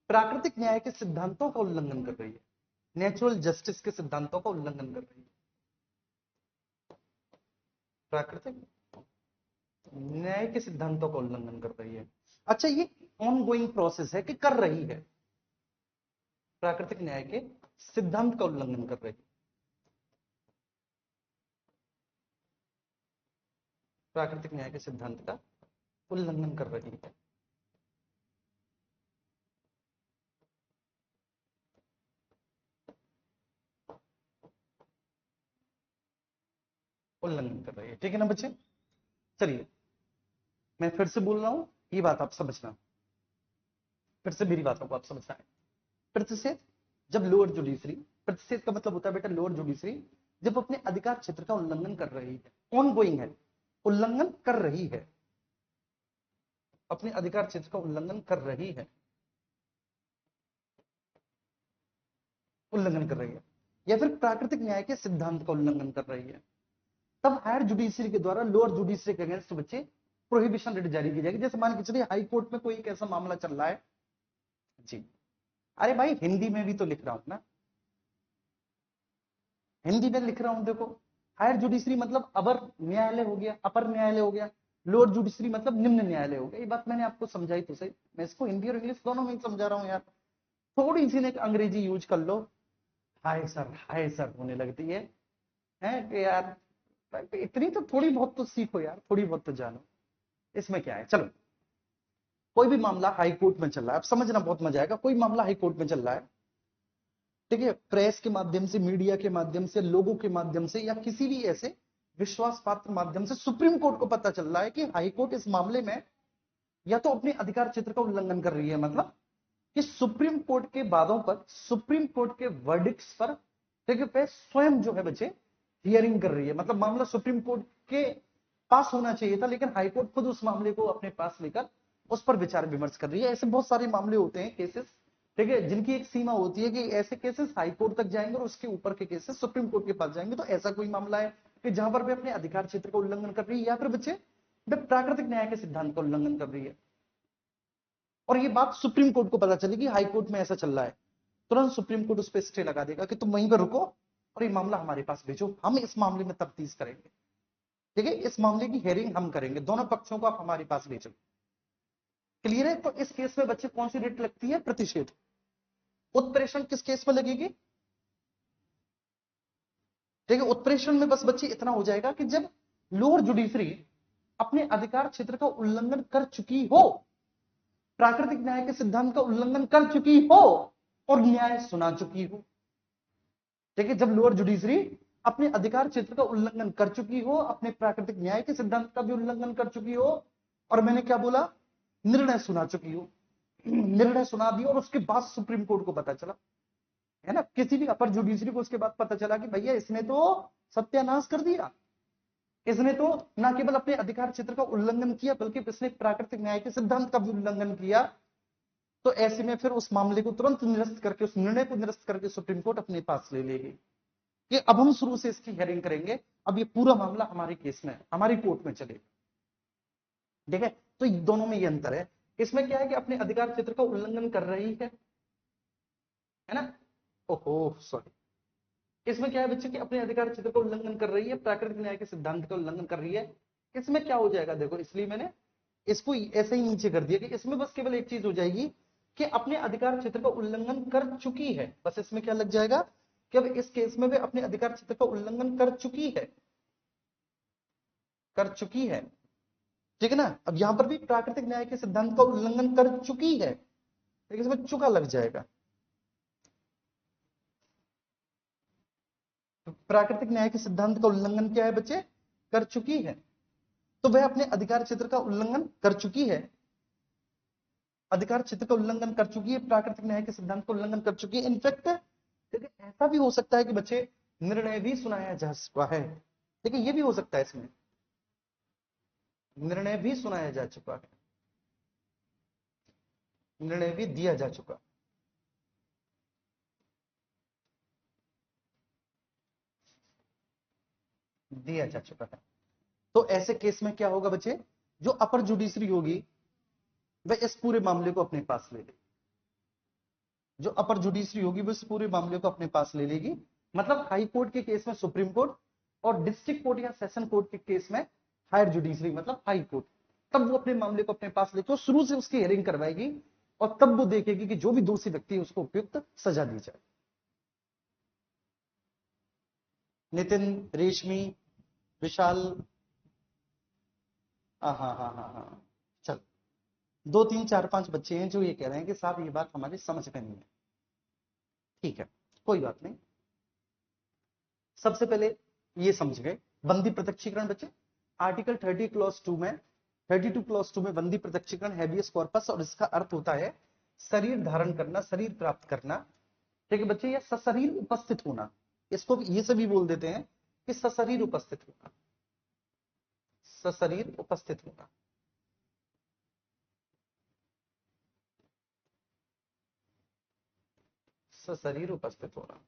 प्राकृतिक न्याय के सिद्धांतों का उल्लंघन कर रही है, नेचुरल जस्टिस के सिद्धांतों का उल्लंघन कर रही है, प्राकृतिक न्याय के सिद्धांतों का उल्लंघन कर रही है। अच्छा, ये ऑन गोइंग प्रोसेस है कि कर रही है, प्राकृतिक न्याय के सिद्धांत का उल्लंघन कर रही है, प्राकृतिक न्याय के सिद्धांत का उल्लंघन कर रही है, उल्लंघन कर रही है। ठीक है ना बच्चे, चलिए मैं फिर से बोल रहा हूं, ये बात आप समझना, फिर से मेरी बातों को आप समझना है। प्रतिषेध, जब लोअर जुडिशरी, प्रतिषेध का मतलब होता है बेटा लोअर जुडिशरी जब अपने अधिकार क्षेत्र का उल्लंघन कर रही है, ऑन गोइंग है, उल्लंघन कर रही है, अपने अधिकार क्षेत्र का उल्लंघन कर रही है, उल्लंघन कर रही है, या फिर प्राकृतिक न्याय के सिद्धांत का उल्लंघन कर रही है, तब हायर जुडिशरी के द्वारा लोअर जुडिशरी के अगेंस्ट बच्चे प्रोहिबिशन रिट जारी की जाएगी। जैसे मान के चलिए हाई कोर्ट में कोई एक ऐसा मामला चल रहा है जी, अरे भाई हिंदी में भी तो लिख रहा हूं ना, हिंदी में लिख रहा हूं, देखो हायर जुडिशरी मतलब अपर न्यायालय हो गया, अपर न्यायालय हो गया, लोअर जुडिशरी मतलब निम्न न्यायालय हो गया। ये बात मैंने आपको समझाई तो सही, मैं इसको हिंदी और इंग्लिश दोनों में ही समझा रहा हूं यार, थोड़ी सी ने अंग्रेजी यूज कर लो, हाय सर होने लगती है कि यार इतनी तो थोड़ी बहुत तो सीखो यार, थोड़ी बहुत तो जानो, इसमें क्या है। चलो, कोई भी मामला हाई कोर्ट में चल रहा है, अब समझना बहुत मजा आएगा, कोई मामला हाई कोर्ट में चल रहा है, ठीक है, प्रेस के माध्यम से, मीडिया के माध्यम से, लोगों के माध्यम से, या किसी भी ऐसे विश्वास पात्र माध्यम से सुप्रीम कोर्ट को पता चल रहा है कि हाई कोर्ट इस मामले में या तो अपने अधिकार क्षेत्र का उल्लंघन कर रही है, मतलब कि सुप्रीम कोर्ट के वादों पर, सुप्रीम कोर्ट के वर्डिक्ट्स पर, ठीक है, पे स्वयं जो है बच्चे हियरिंग कर रही है, मतलब मामला सुप्रीम कोर्ट के पास होना चाहिए था, लेकिन हाईकोर्ट खुद उस मामले को अपने पास लेकर उस पर विचार विमर्श कर रही है। ऐसे बहुत सारे मामले होते हैं, केसेस, ठीक है, जिनकी एक सीमा होती है कि ऐसे केसेस हाईकोर्ट तक जाएंगे और उसके ऊपर के केसेस सुप्रीम कोर्ट के पास जाएंगे। तो ऐसा कोई मामला है कि जहां पर वे अपने अधिकार क्षेत्र का उल्लंघन कर रही है, या फिर बच्चे वे प्राकृतिक न्याय के सिद्धांत का उल्लंघन कर रही है, और ये बात सुप्रीम कोर्ट को पता चली कि हाई कोर्ट में ऐसा चल रहा है, तुरंत सुप्रीम कोर्ट उस पर स्टे लगा देगा कि तुम वहीं पर रुको और ये मामला हमारे पास भेजो, हम इस मामले में तफ्तीश करेंगे, ठीक है, इस मामले की हेयरिंग हम करेंगे, दोनों पक्षों को आप हमारे पास भेजो। क्लियर है? तो इस केस में बच्चे कौन सी रिट लगती है? प्रतिषेध। उत्प्रेषण किस केस में लगेगी? ठीक है, उत्प्रेषण में बस बच्चे इतना हो जाएगा कि जब लोअर जुडिशरी अपने अधिकार क्षेत्र का उल्लंघन कर चुकी हो, प्राकृतिक न्याय के सिद्धांत का उल्लंघन कर चुकी हो और न्याय सुना चुकी हो। ठीक है, जब लोअर जुडिशरी अपने अधिकार क्षेत्र का उल्लंघन कर चुकी हो, अपने प्राकृतिक न्याय के सिद्धांत का भी उल्लंघन कर चुकी हो, और मैंने क्या बोला, निर्णय सुना चुकी हो, निर्णय सुना दिया और उसके बाद सुप्रीम कोर्ट को पता चला, है ना। किसी भी अपर जुडिशरी को उसके बाद पता चला कि भैया इसने तो सत्यानाश कर दिया, इसने तो न केवल अपने अधिकार क्षेत्र का उल्लंघन किया बल्कि इसने प्राकृतिक न्याय के सिद्धांत का भी उल्लंघन किया, तो ऐसे में फिर उस मामले को तुरंत निरस्त करके, उस निर्णय को निरस्त करके सुप्रीम कोर्ट अपने पास ले लेगी कि अब हम शुरू से इसकी हेयरिंग करेंगे, अब ये पूरा मामला हमारे केस में, हमारी कोर्ट में चलेगा। ठीक है, तो दोनों में ये अंतर है। इसमें क्या है कि अपने अधिकार क्षेत्र का उल्लंघन कर रही है ना। ओहो सॉरी, इसमें क्या है बच्चे कि अपने अधिकार क्षेत्र का उल्लंघन कर रही है, प्राकृतिक न्याय के सिद्धांत का उल्लंघन कर रही है। इसमें क्या हो जाएगा देखो, इसलिए मैंने इसको ऐसे ही नीचे कर दिया कि इसमें बस केवल एक चीज हो जाएगी कि अपने अधिकार क्षेत्र का उल्लंघन कर चुकी है, बस इसमें क्या लग जाएगा कि अब इस केस में भी अपने अधिकार क्षेत्र का उल्लंघन कर चुकी है, कर चुकी है। ठीक है ना। अब यहां पर भी प्राकृतिक न्याय के सिद्धांत का उल्लंघन कर चुकी है, लेकिन इसमें चुका लग जाएगा। तो प्राकृतिक न्याय के सिद्धांत का उल्लंघन क्या है बच्चे, कर चुकी है, तो वह अपने अधिकार क्षेत्र का उल्लंघन कर चुकी है, अधिकार क्षेत्र का उल्लंघन कर चुकी है, प्राकृतिक न्याय के सिद्धांत का उल्लंघन कर चुकी है। इनफैक्ट देखिए ऐसा भी हो सकता है कि बच्चे निर्णय भी सुनाया जा चुका है। देखिए ये भी हो सकता है, इसमें निर्णय भी सुनाया जा चुका है, निर्णय भी दिया जा चुका, दिया जा चुका है। तो ऐसे केस में क्या होगा बच्चे, जो अपर जुडिशरी होगी वह इस पूरे मामले को अपने पास ले लेगी, जो अपर जुडिशरी होगी वो इस पूरे मामले को अपने पास ले लेगी। मतलब हाई कोर्ट के केस में सुप्रीम कोर्ट, और डिस्ट्रिक्ट कोर्ट या सेशन कोर्ट के केस में हायर जुडिशरी मतलब हाई कोर्ट, तब वो अपने मामले को अपने पास लेके शुरू से उसकी हियरिंग करवाएगी, और तब वो देखेगी कि जो भी दोषी व्यक्ति है उसको उपयुक्त सजा दी जाए। नितिन, रेशमी, विशाल, हाँ हाँ हाँ हाँ हाँ, चल, 2 3 4 5 बच्चे हैं जो ये कह रहे हैं कि साहब ये बात हमारी समझ में नहीं है। ठीक है, कोई बात नहीं। सबसे पहले ये समझ गए बंदी प्रत्यक्षीकरण बच्चे, आर्टिकल 30 क्लॉज 2 में, 32 क्लॉज 2 में बंदी प्रत्यक्षीकरण हैबियस कॉर्पस, और इसका अर्थ होता है शरीर धारण करना, शरीर प्राप्त करना। ठीक है बच्चे, या सशरीर उपस्थित होना, इसको ये सभी बोल देते हैं कि सशरीर उपस्थित होना, सशरीर उपस्थित होना। सशरीर उपस्थित होना।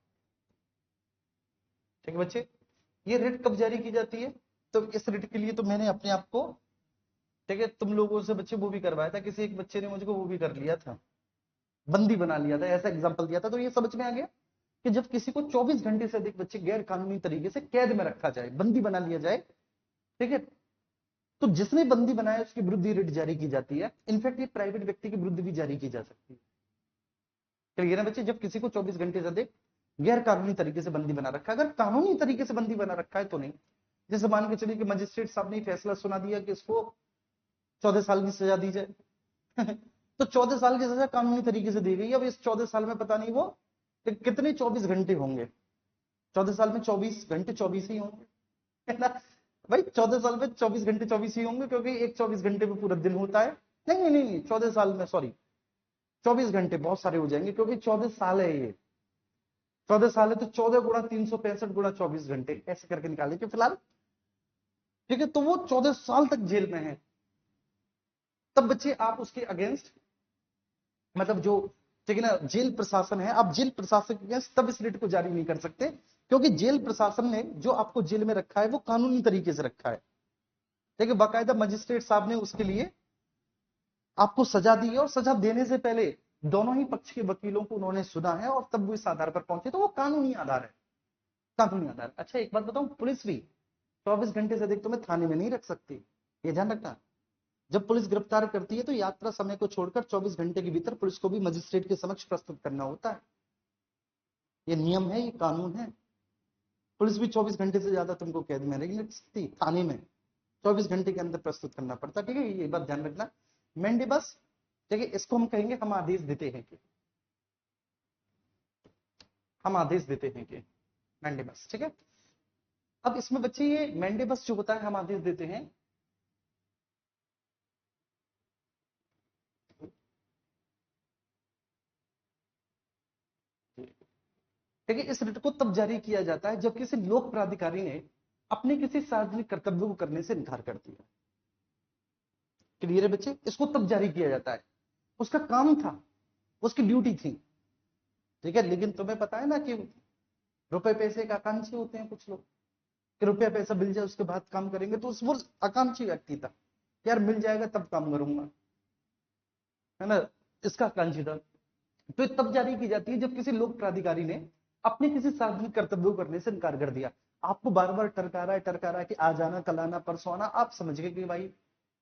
ठीक है बच्चे, ये रिट कब जारी की जाती है, तो इस रिट के लिए तो मैंने अपने आप को, ठीक है, तुम लोगों से बच्चे वो भी करवाया था, किसी एक बच्चे ने मुझको वो भी कर लिया था, बंदी बना लिया था, ऐसा एग्जाम्पल दिया था। तो ये समझ में आ गया कि जब किसी को 24 घंटे से अधिक बच्चे गैर कानूनी तरीके से कैद में रखा जाए, बंदी बना लिया जाए, ठीक है, तो जिसने बंदी बनाया उसके विरुद्ध रिट जारी की जाती है। इनफैक्ट ये प्राइवेट व्यक्ति के विरुद्ध भी जारी की जा सकती है। क्लियर है बच्चे, जब किसी को 24 घंटे से अधिक गैर कानूनी तरीके से बंदी बना रखा है, अगर कानूनी तरीके से बंदी बना रखा है तो नहीं। जैसे मान के चलिए कि मजिस्ट्रेट साहब ने फैसला सुना दिया कि इसको 14 साल की सजा दी जाए तो 14 साल की सजा कानूनी तरीके से दी गई। अब इस 14 साल में पता नहीं वो कितने 24 घंटे होंगे, 14 साल में 24 घंटे 24 ही होंगे, है ना भाई। 14 साल में 24 घंटे 24 ही होंगे, क्योंकि एक 24 घंटे में पूरा दिन होता है। नहीं नहीं नहीं, 14 साल में सॉरी, 24 घंटे बहुत सारे हो जाएंगे, क्योंकि 14 साल है ये, 14 साल है तो 14 × 365 × 24 घंटे ऐसे करके निकाल लीजिए फिलहाल। ठीक है, तो वो 14 साल तक जेल में है। तब बच्चे आप उसके अगेंस्ट, मतलब जो, ठीक है ना, जेल प्रशासन है, आप जेल प्रशासन के अगेंस्ट तब इस रिट को जारी नहीं कर सकते, क्योंकि जेल प्रशासन ने जो आपको जेल में रखा है वो कानूनी तरीके से रखा है। ठीक है, बाकायदा मजिस्ट्रेट साहब ने उसके लिए आपको सजा दी है, और सजा देने से पहले दोनों ही पक्ष के वकीलों को उन्होंने सुना है, और तब वो इस आधार पर पहुंचे, तो वो कानूनी आधार है, कानूनी आधार। अच्छा एक बात बताऊं, पुलिस भी 24 घंटे से अधिक तुम्हें थाने में नहीं रख सकती, ये ध्यान रखना। जब पुलिस गिरफ्तार करती है तो यात्रा समय को छोड़कर 24 घंटे के भीतर पुलिस को भी मजिस्ट्रेट के समक्ष प्रस्तुत करना होता है। ये नियम है, ये कानून है। पुलिस भी 24 घंटे से ज्यादा तुमको कैद में नहीं रख सकती, थाने में 24 घंटे के अंदर प्रस्तुत करना पड़ता है। ठीक है, ये बात ध्यान रखना। मैंडेबस, ठीक है, इसको हम कहेंगे हम आदेश देते हैं कि, हम आदेश देते हैं कि मैंडेबस। ठीक है, अब इसमें बच्चे ये मैंडेबस जो होता है हम आदेश देते हैं, ठीक है। इस रिट को तब जारी किया जाता है जब किसी लोक प्राधिकारी ने अपने किसी सार्वजनिक कर्तव्य को करने से इनकार कर दिया। क्लियर है बच्चे? इसको तब जारी किया जाता है, उसका काम था, उसकी ड्यूटी थी। ठीक है, लेकिन तुम्हें पता है ना कि रुपए पैसे का आकांक्षी होते हैं कुछ लोग, कि रुपया पैसा मिल जाए उसके बाद काम करेंगे। तो उस वो आकांक्षी व्यक्ति था, यार मिल जाएगा तब काम करूंगा, है ना, इसका आकांक्षी था। तो तब जारी की जाती है जब किसी लोक प्राधिकारी ने अपने किसी सार्वजनिक कर्तव्य को करने से इनकार कर दिया। आपको बार बार टरका रहा है कि आ जाना, कल आना, परसों आना, आप समझ गए कि भाई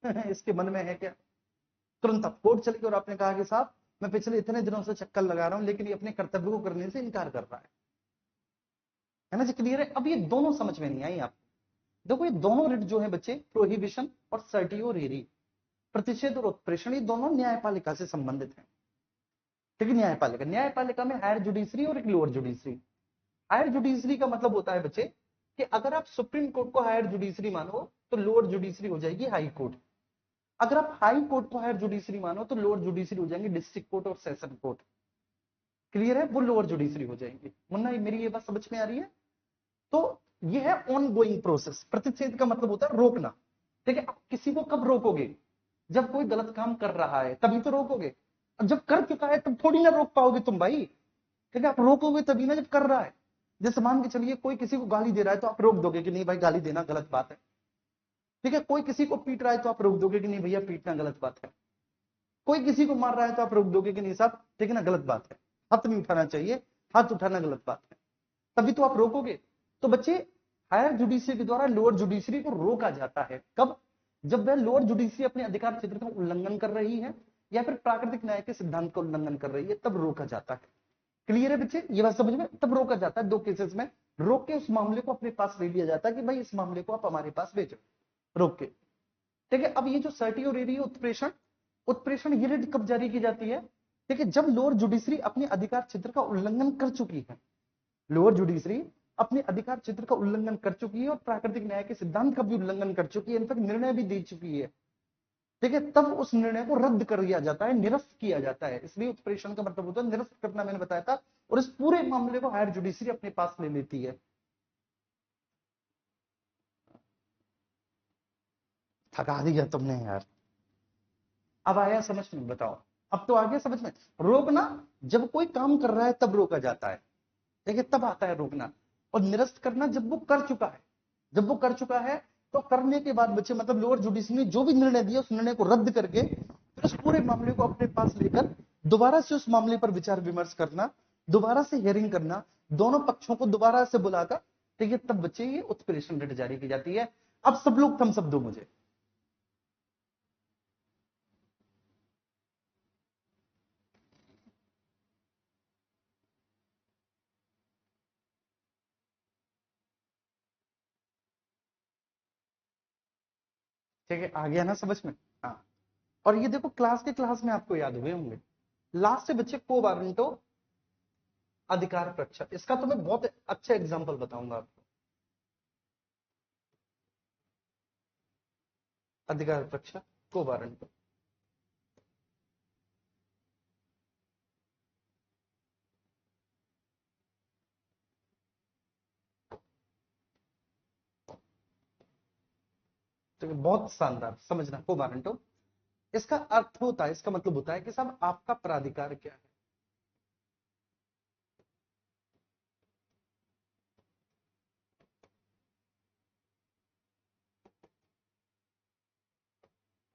इसके मन में है क्या। तुरंत आप कोर्ट चले गए और आपने कहा कि साहब मैं पिछले इतने दिनों से चक्कर लगा रहा हूं लेकिन ये अपने कर्तव्य को करने से इनकार कर रहा है ना जी। क्लियर है? अब ये दोनों समझ में नहीं आई आप। देखो ये दोनों रिट जो है बच्चे, प्रोहिबिशन और सर्टियोरेरी, प्रतिषेध और उत्प्रेषण, ये दोनों न्यायपालिका से संबंधित है। ठीक है, न्यायपालिका में हायर जुडिशरी और एक लोअर जुडिशरी। हायर जुडिशरी का मतलब होता है बच्चे कि अगर आप सुप्रीम कोर्ट को हायर जुडिशरी मानो तो लोअर जुडिशरी हो जाएगी हाई कोर्ट। अगर आप हाई कोर्ट को हायर जुडिशरी मानो तो लोअर जुडिशरी हो जाएंगे डिस्ट्रिक्ट कोर्ट और सेशन कोर्ट। क्लियर है? वो लोअर जुडिशरी हो जाएंगे। मुन्ना मेरी ये बात समझ में आ रही है? तो ये है ऑन गोइंग प्रोसेस। प्रतिषेध का मतलब होता है रोकना। ठीक है, आप किसी को कब रोकोगे? जब कोई गलत काम कर रहा है तभी तो रोकोगे। अब जब कर चुका है तब थोड़ी ना रोक पाओगे तुम भाई। ठीक है, आप रोकोगे तभी ना जब कर रहा है। जैसे मान के चलिए कोई किसी को गाली दे रहा है तो आप रोक दोगे कि नहीं भाई गाली देना गलत बात है। ठीक है, कोई किसी को पीट रहा है तो आप रोक दोगे कि नहीं भैया पीटना गलत बात है। कोई किसी को मार रहा है तो आप रोक दोगे कि नहीं साहब ठीक है ना, गलत बात है, हाथ नहीं उठाना चाहिए, हाथ उठाना गलत बात है, तभी तो आप रोकोगे। तो बच्चे हायर जुडिशरी के द्वारा लोअर जुडिशरी को रोका जाता है कब? जब वह लोअर जुडिशरी अपने अधिकार क्षेत्र का उल्लंघन कर रही है या फिर प्राकृतिक न्याय के सिद्धांत का उल्लंघन कर रही है, तब रोका जाता है। क्लियर है बच्चे? ये बात समझ में? तब रोका जाता है। दो केसेस में रोक के उस मामले को अपने पास ले लिया जाता है कि भाई इस मामले को आप हमारे पास भेजो, रोक के। ठीक है, अब ये जो सर्टियोरेरी उत्प्रेषण, उत्प्रेषण ये रिट कब जारी की जाती है? ठीक है, जब लोअर जुडिशरी अपने अधिकार क्षेत्र का उल्लंघन कर चुकी है। लोअर जुडिशरी अपने अधिकार क्षेत्र का उल्लंघन कर चुकी है और प्राकृतिक न्याय के सिद्धांत का भी उल्लंघन कर चुकी है, इनफैक्ट निर्णय भी दे चुकी है। ठीक है, तब उस निर्णय को रद्द कर दिया जाता है, निरस्त किया जाता है। इसलिए उत्प्रेषण का मतलब होता है निरस्त करना, मैंने बताया था। और इस पूरे मामले को हायर जुडिशरी अपने पास ले लेती है। थका दिया तुमने यार। अब आया समझ में? बताओ, अब तो आ गया समझ में। रोकना जब कोई काम कर रहा है तब रोका जाता है। ठीक है, तब आता है रोकना। और निरस्त करना जब वो कर चुका है। जब वो कर चुका है तो करने के बाद बच्चे मतलब लोअर जुडिशरी ने जो भी निर्णय दिया उस निर्णय को रद्द करके फिर उस पूरे मामले को अपने पास लेकर दोबारा से उस मामले पर विचार विमर्श करना, दोबारा से हियरिंग करना, दोनों पक्षों को दोबारा से बुलाकर, ठीक है, तब बच्चे ये उत्प्रेषण रिट जारी की जाती है। अब सब लोग थम्स अप दो मुझे। ठीक है, आ गया ना समझ में? हाँ। और ये देखो क्लास में आपको याद हुए होंगे। लास्ट से बच्चे को वारंटो अधिकार परीक्षा, इसका तो मैं बहुत अच्छा एग्जांपल बताऊंगा आपको। अधिकार परीक्षा को वारंटो। तो ये बहुत शानदार, समझना को वारंटो। इसका अर्थ होता है, इसका मतलब होता है कि साहब आपका प्राधिकार क्या है।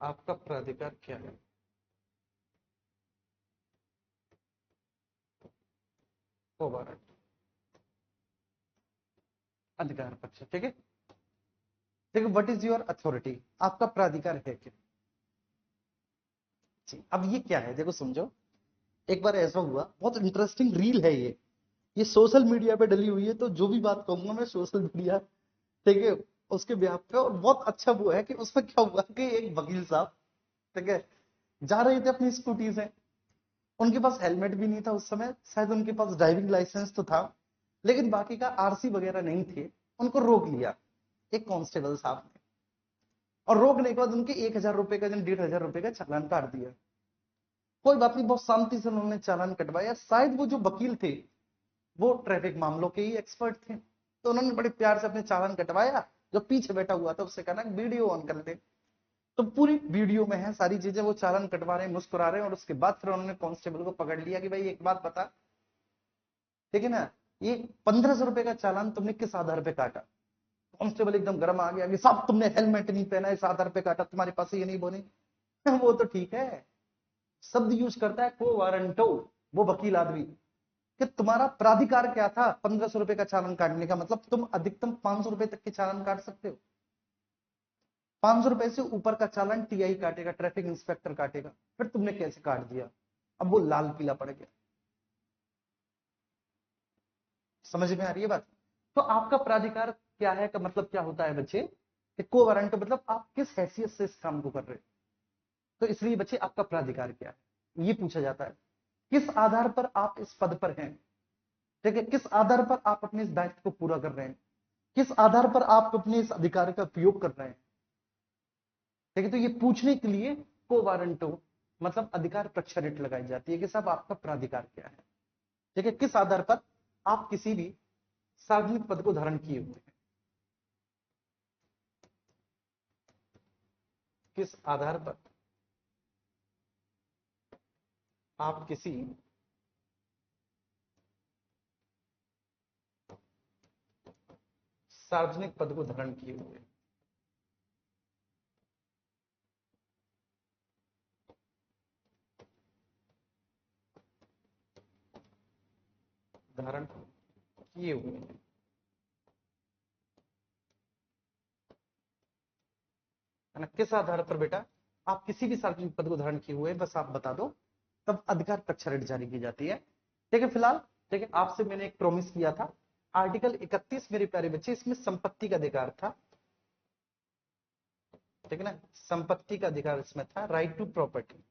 आपका प्राधिकार क्या है? को वारंटो अधिकार पक्ष। ठीक है, देखो व्हाट इज योर अथॉरिटी, आपका प्राधिकार है क्या जी। अब ये क्या है देखो समझो। एक बार ऐसा हुआ, बहुत इंटरेस्टिंग रील है ये सोशल मीडिया पे डली हुई है, तो जो भी बात कहूंगा मैं सोशल मीडिया, ठीक है, उसके ब्याह पे। और बहुत अच्छा वो है कि उसमें क्या हुआ कि एक वकील साहब, ठीक है, जा रहे थे अपनी स्कूटी से। उनके पास हेलमेट भी नहीं था उस समय, शायद उनके पास ड्राइविंग लाइसेंस तो था लेकिन बाकी का आरसी वगैरह नहीं थे। उनको रोक लिया एक कांस्टेबल साहब ने, और रोकने के बाद उनके 1,000 रुपए का 1,500 रुपए का चालान काट दिया। कोई बात नहीं, बहुत शांति से उन्होंने चालान कटवाया। शायद वो जो वकील थे वो ट्रैफिक मामलों के ही एक्सपर्ट थे, तो उन्होंने बड़े प्यार से अपने चालान कटवाया। जो पीछे बैठा हुआ था उससे कहना वीडियो ऑन कर ले, तो पूरी वीडियो में है सारी चीजें, वो चालान कटवा रहे हैं, मुस्कुरा रहे हैं, और उसके बाद फिर उन्होंने कांस्टेबल को पकड़ लिया कि भाई एक बात बता, ठीक है ना, ये 1500 रुपए का चालान तुमने किस आधार पे काटा? कांस्टेबल एकदम गर्म आ गया कि साहब तुमने हेलमेट नहीं पहना, इस आधार पे काटा, तुम्हारे पास ये नहीं बोने। वो तो ठीक है, शब्द यूज करता है को वारंटो, वो वकील आदमी, कि तुम्हारा प्राधिकार क्या था 1500 रुपए का चालान काटने का? मतलब तुम अधिकतम 500 रुपए तक के चालान काट सकते हो, 500 रुपए से ऊपर का चालान टीआई काटेगा, ट्रैफिक इंस्पेक्टर काटेगा। फिर तुमने कैसे काट दिया? अब वो लाल पीला पड़ गया। समझ में आ रही है बात? तो आपका प्राधिकार क्या है का मतलब क्या होता है बच्चे, कि को वारंट मतलब आप किस हैसियत से इस काम को कर रहे हो। तो इसलिए बच्चे आपका प्राधिकार क्या है ये पूछा जाता है, किस आधार पर आप इस पद पर हैं, ठीक है, किस आधार पर आप अपने इस दायित्व को पूरा कर रहे हैं, किस आधार पर आप अपने इस अधिकार का उपयोग कर रहे हैं, ठीक है। तो ये पूछने के लिए को वारंटो मतलब अधिकार प्रक्षरित लगाई जाती है कि साहब आपका प्राधिकार क्या है, ठीक है, किस आधार पर आप किसी भी सार्वजनिक पद को धारण किए हुए हैं, किस आधार पर आप किसी सार्वजनिक पद को धारण किए हुए हैं, धारण किए हुए हैं, है ना, किस आधार पर बेटा आप किसी भी सार्वजनिक पद को धारण किए हुए हैं, बस आप बता दो, तब अधिकार प्रक्षरित जारी की जाती है, ठीक है। फिलहाल ठीक है, आपसे मैंने एक प्रॉमिस किया था, आर्टिकल 31 मेरे प्यारे बच्चे, इसमें संपत्ति का अधिकार था, ठीक है ना, संपत्ति का अधिकार इसमें था, राइट टू प्रॉपर्टी,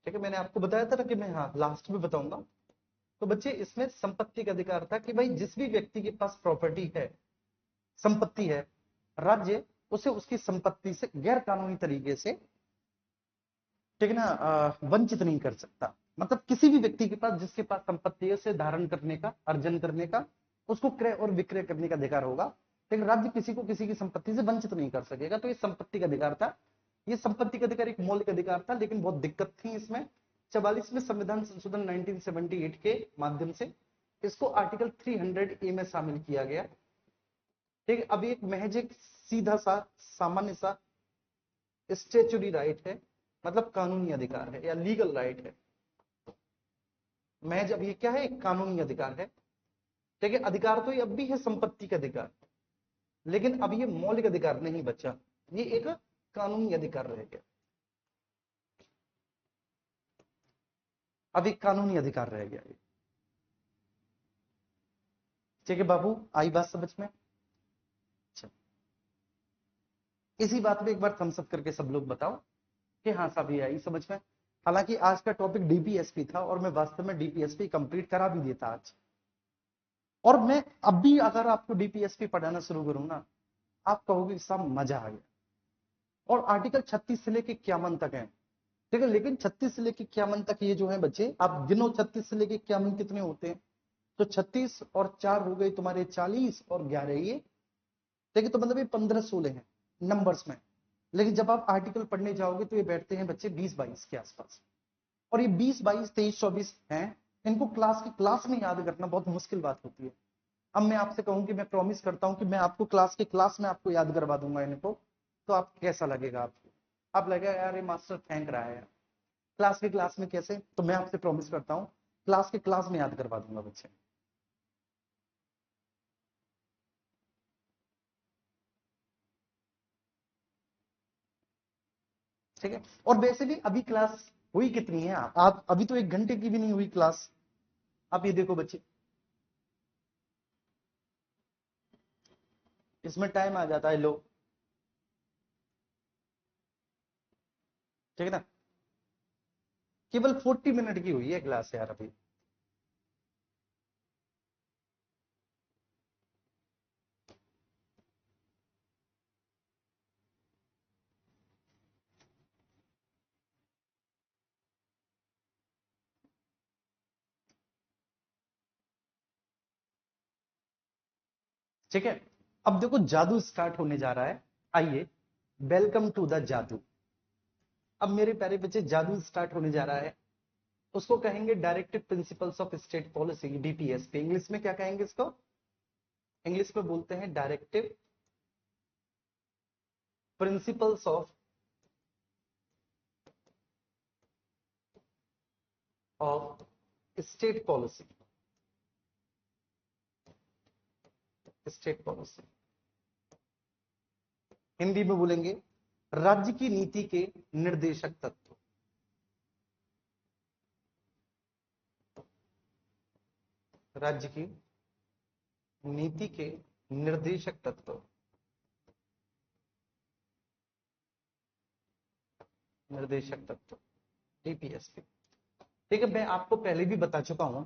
ठीक है। मैंने आपको बताया था ना कि मैं हाँ लास्ट में बताऊंगा। तो बच्चे इसमें संपत्ति का अधिकार था कि भाई जिस भी व्यक्ति के पास प्रॉपर्टी है, संपत्ति है, राज्य उसे उसकी संपत्ति से गैर कानूनी तरीके से, ठीक है ना, वंचित नहीं कर सकता। मतलब किसी भी व्यक्ति के पास जिसके पास संपत्ति है उसे धारण करने का, अर्जन करने का, उसको क्रय और विक्रय करने का अधिकार होगा, लेकिन राज्य किसी को किसी की संपत्ति से वंचित नहीं कर सकेगा। तो ये संपत्ति का अधिकार था। ये संपत्ति का अधिकार एक मौलिक अधिकार था, लेकिन बहुत दिक्कत थी इसमें। 44वें संविधान संशोधन 1978 के माध्यम से इसको आर्टिकल 300A में शामिल किया गया, ठीक है। अब एक महज एक सीधा सा सामान्य सा स्टेचुरी राइट है, मतलब कानूनी अधिकार है या लीगल राइट है, महज अब ये क्या है, एक कानूनी अधिकार है, ठीक है। अधिकार तो ये अब भी है संपत्ति का अधिकार, लेकिन अब ये मौलिक अधिकार नहीं बचा, ये एक कानूनी अधिकार रह गया, अब एक कानूनी अधिकार रह गया ये, ठीक है बाबू, आई बात समझ में? अच्छा, इसी बात पे एक बार थम्स अप करके सब लोग बताओ कि हाँ साहब ये आई समझ में। हालांकि आज का टॉपिक डीपीएसपी था और मैं वास्तव में डीपीएसपी कंप्लीट करा भी देता आज, और मैं अब भी अगर आपको डीपीएसपी पढ़ाना शुरू करूँ ना, आप कहोगे साहब मजा आ गया। और आर्टिकल 36 से लेके 51 तक है, ठीक है, लेकिन 36 से लेके 51 तक ये जो है बच्चे, आप गिनो 36 से लेके 51 कितने होते हैं, तो 36 और 4 हो गए तुम्हारे 40 और 11 ये, ठीक है, तो मतलब ये 15-16 है नंबर्स में। लेकिन जब आप आर्टिकल पढ़ने जाओगे तो ये बैठते हैं बच्चे 20-22 के आसपास, और ये 20-22-23-24 हैं, इनको क्लास की क्लास में याद करना बहुत मुश्किल बात होती है। अब मैं आपसे कहूं कि मैं प्रॉमिस करता हूं कि मैं आपको क्लास के क्लास में आपको याद करवा दूंगा इनको, तो आप कैसा लगेगा आपको? आप लगेगा यार ये मास्टर फेंक रहा है, क्लास के क्लास में कैसे? तो मैं आपसे प्रॉमिस करता हूँ क्लास के क्लास में याद करवा दूंगा बच्चे, ठीक है। और वैसे भी अभी क्लास हुई कितनी है, आप अभी तो 1 घंटे की भी नहीं हुई क्लास। आप ये देखो बच्चे, इसमें टाइम आ जाता है लो, ठीक है ना, केवल 40 मिनट की हुई है क्लास यार अभी। ठीक है। अब देखो जादू स्टार्ट होने जा रहा है। आइए, वेलकम टू द जादू। अब मेरे प्यारे बच्चे, जादू स्टार्ट होने जा रहा है। उसको कहेंगे directive principles of state policy, DPSP. English में क्या कहेंगे इसको? इंग्लिश में बोलते हैं directive principles of state policy. State policy Hindi में बोलेंगे राज्य की नीति के निर्देशक तत्व। राज्य की नीति के निर्देशक तत्व, निर्देशक तत्व, डीपीएसपी। ठीक है, मैं आपको पहले भी बता चुका हूं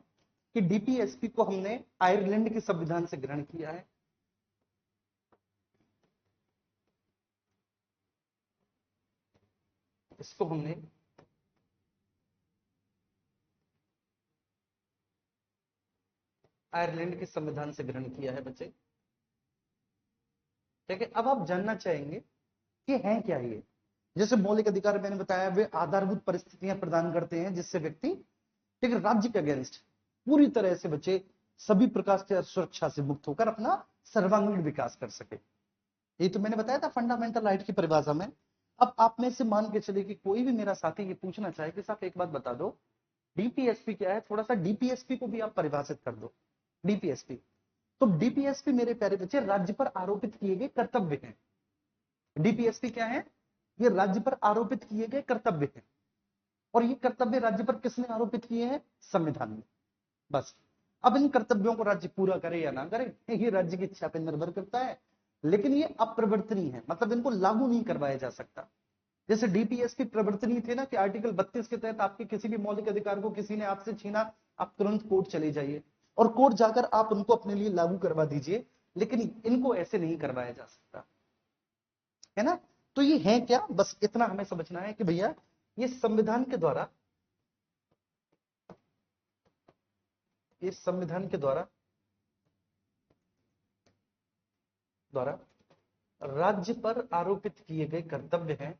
कि डीपीएसपी को हमने आयरलैंड के संविधान से ग्रहण किया है। इसको हमने आयरलैंड के संविधान से ग्रहण किया है बच्चे। ठीक है, अब आप जानना चाहेंगे कि है क्या ये। जैसे मौलिक अधिकार मैंने बताया, वे आधारभूत परिस्थितियां प्रदान करते हैं जिससे व्यक्ति, ठीक है, राज्य के अगेंस्ट पूरी तरह से बचे, सभी प्रकार से सुरक्षा से मुक्त होकर अपना सर्वांगीण विकास कर सके। ये तो मैंने बताया था फंडामेंटल राइट की परिभाषा में। अब आप में से मान के चले कि कोई भी मेरा साथी ये पूछना चाहे कि साहब एक बात बता दो, डीपीएसपी क्या है, थोड़ा सा डीपीएसपी को भी आप परिभाषित कर दो। डीपीएसपी, तो डीपीएसपी मेरे प्यारे बच्चे राज्य पर आरोपित किए गए कर्तव्य हैं। डीपीएसपी क्या है? ये राज्य पर आरोपित किए गए कर्तव्य हैं। और ये कर्तव्य राज्य पर किसने आरोपित किए हैं? संविधान में। बस, अब इन कर्तव्यों को राज्य पूरा करे या ना करे, ये राज्य की इच्छा पर निर्भर करता है। लेकिन ये अप्रवर्तनीय है, मतलब इनको लागू नहीं करवाया जा सकता। जैसे डीपीएसपी प्रवर्तनीय थे ना, कि आर्टिकल 32 के तहत आपके किसी भी मौलिक अधिकार को किसी ने आपसे छीना, आप तुरंत कोर्ट चले जाइए और कोर्ट जाकर आप उनको अपने लिए लागू करवा दीजिए। लेकिन इनको ऐसे नहीं करवाया जा सकता, है ना। तो ये है क्या, बस इतना हमें समझना है कि भैया ये संविधान के द्वारा, ये संविधान के द्वारा द्वारा राज्य पर आरोपित किए गए कर्तव्य हैं।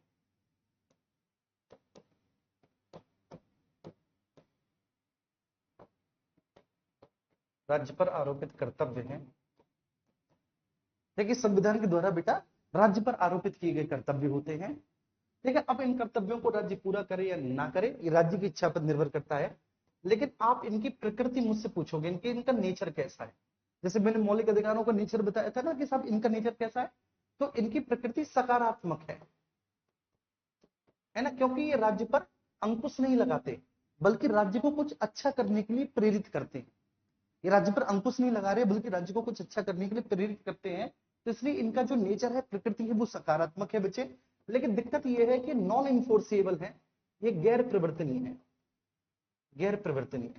राज्य पर आरोपित कर्तव्य हैं। देखिए, संविधान के द्वारा बेटा राज्य पर आरोपित किए गए कर्तव्य होते हैं। ठीक है, अब इन कर्तव्यों को राज्य पूरा करे या ना करे, ये राज्य की इच्छा पर निर्भर करता है। लेकिन आप इनकी प्रकृति मुझसे पूछोगे, इनका नेचर कैसा है। जैसे मैंने मौलिक अधिकारों का नेचर बताया था ना कि साहब इनका नेचर कैसा है, तो इनकी प्रकृति सकारात्मक है ना, क्योंकि ये राज्य पर अंकुश नहीं लगाते, बल्कि राज्य को कुछ अच्छा करने के लिए प्रेरित करते हैं। ये राज्य पर अंकुश नहीं लगा रहे, बल्कि राज्य को कुछ अच्छा करने के लिए प्रेरित करते हैं। तो इसलिए इनका जो नेचर है, प्रकृति है, वो सकारात्मक है बच्चे। लेकिन दिक्कत ये है कि नॉन इन्फोर्सेबल है, ये गैर प्रवर्तनीय है। गैर प्रवर्तनीय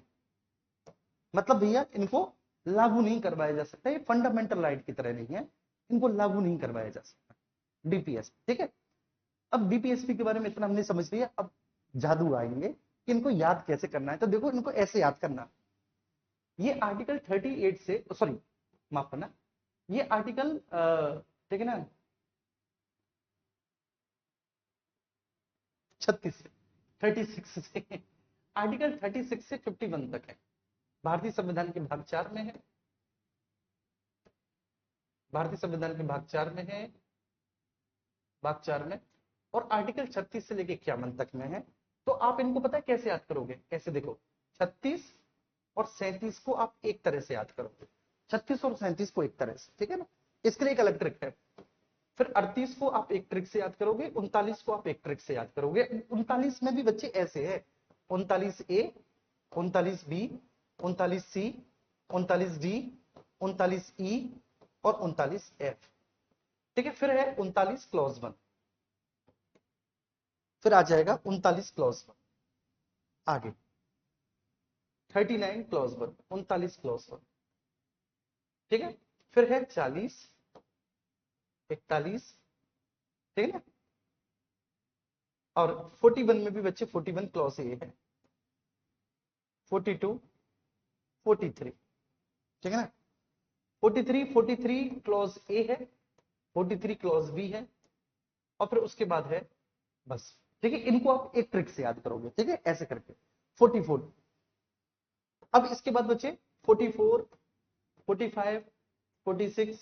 मतलब भैया इनको लागू नहीं करवाया जा सकता, ये फंडामेंटल राइट की तरह नहीं है, इनको लागू नहीं करवाया जा सकता। डीपीएसपी, ठीक है। अब डीपीएसपी के बारे में इतना हमने समझ लिया। अब जादू आएंगे कि इनको याद कैसे करना है। तो देखो, इनको ऐसे याद करना, ये आर्टिकल 38 से, सॉरी माफ करना, ये आर्टिकल, ठीक है ना, 36 से, 36 से, आर्टिकल 36 से 51 तक है। भारतीय संविधान के भाग 4 में है। भारतीय संविधान के भाग 4 में है, भाग 4 में। और आर्टिकल 36 से लेके 51 तक में है। तो आप इनको पता है कैसे याद करोगे? कैसे, देखो, 36 और 37 को आप एक तरह से याद करोगे, 36 और 37 को एक तरह से, ठीक है ना। इसके लिए एक अलग ट्रिक है। फिर 38 को आप एक ट्रिक से याद करोगे, 39 को आप एक ट्रिक से याद करोगे। 39 में भी बच्चे ऐसे है, 39A, 39B, 39C, 39D, 39E और 39F। ठीक है, फिर है 39 क्लॉज 1, फिर आ जाएगा 39 क्लॉज 1, आगे 39 क्लॉज 1, 39 क्लॉज 1, ठीक है। फिर है 40, 41, ठीक है ना। और 41 में भी बच्चे 41 क्लॉज ए है, 42, 43, ठीक है ना। 43 क्लॉज ए है, 43 क्लॉज बी है, और फिर उसके बाद है बस। ठीक है, इनको आप एक ट्रिक से याद करोगे, ठीक है, ऐसे करके 44। अब इसके बाद बचे 44, 45, 46,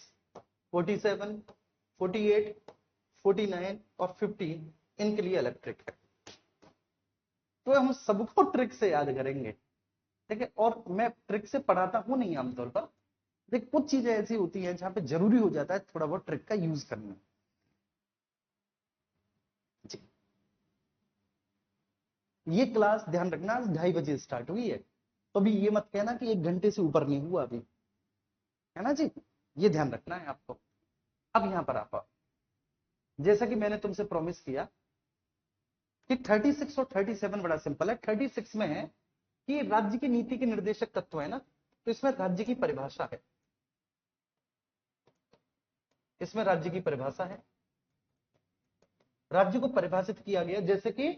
47, 48, 49 और 50, इनके लिए अलग ट्रिक है। तो हम सबको ट्रिक से याद करेंगे, ठीक है। और मैं ट्रिक से पढ़ाता हूं नहीं आमतौर पर, देख कुछ चीजें ऐसी होती हैं जहां पे जरूरी हो जाता है थोड़ा बहुत ट्रिक का यूज करना जी। ये क्लास ध्यान रखना आज 2:30 बजे स्टार्ट हुई है, तो अभी ये मत कहना कि 1 घंटे से ऊपर नहीं हुआ अभी, है ना जी। ये ध्यान रखना है आपको। अब यहां पर आप, जैसा कि मैंने तुमसे प्रॉमिस किया कि 36 और 37 बड़ा सिंपल है। 36 में है कि राज्य की नीति के निर्देशक तत्व है ना, तो इसमें राज्य की परिभाषा है, इसमें राज्य की परिभाषा है। राज्य को परिभाषित किया गया जैसे कि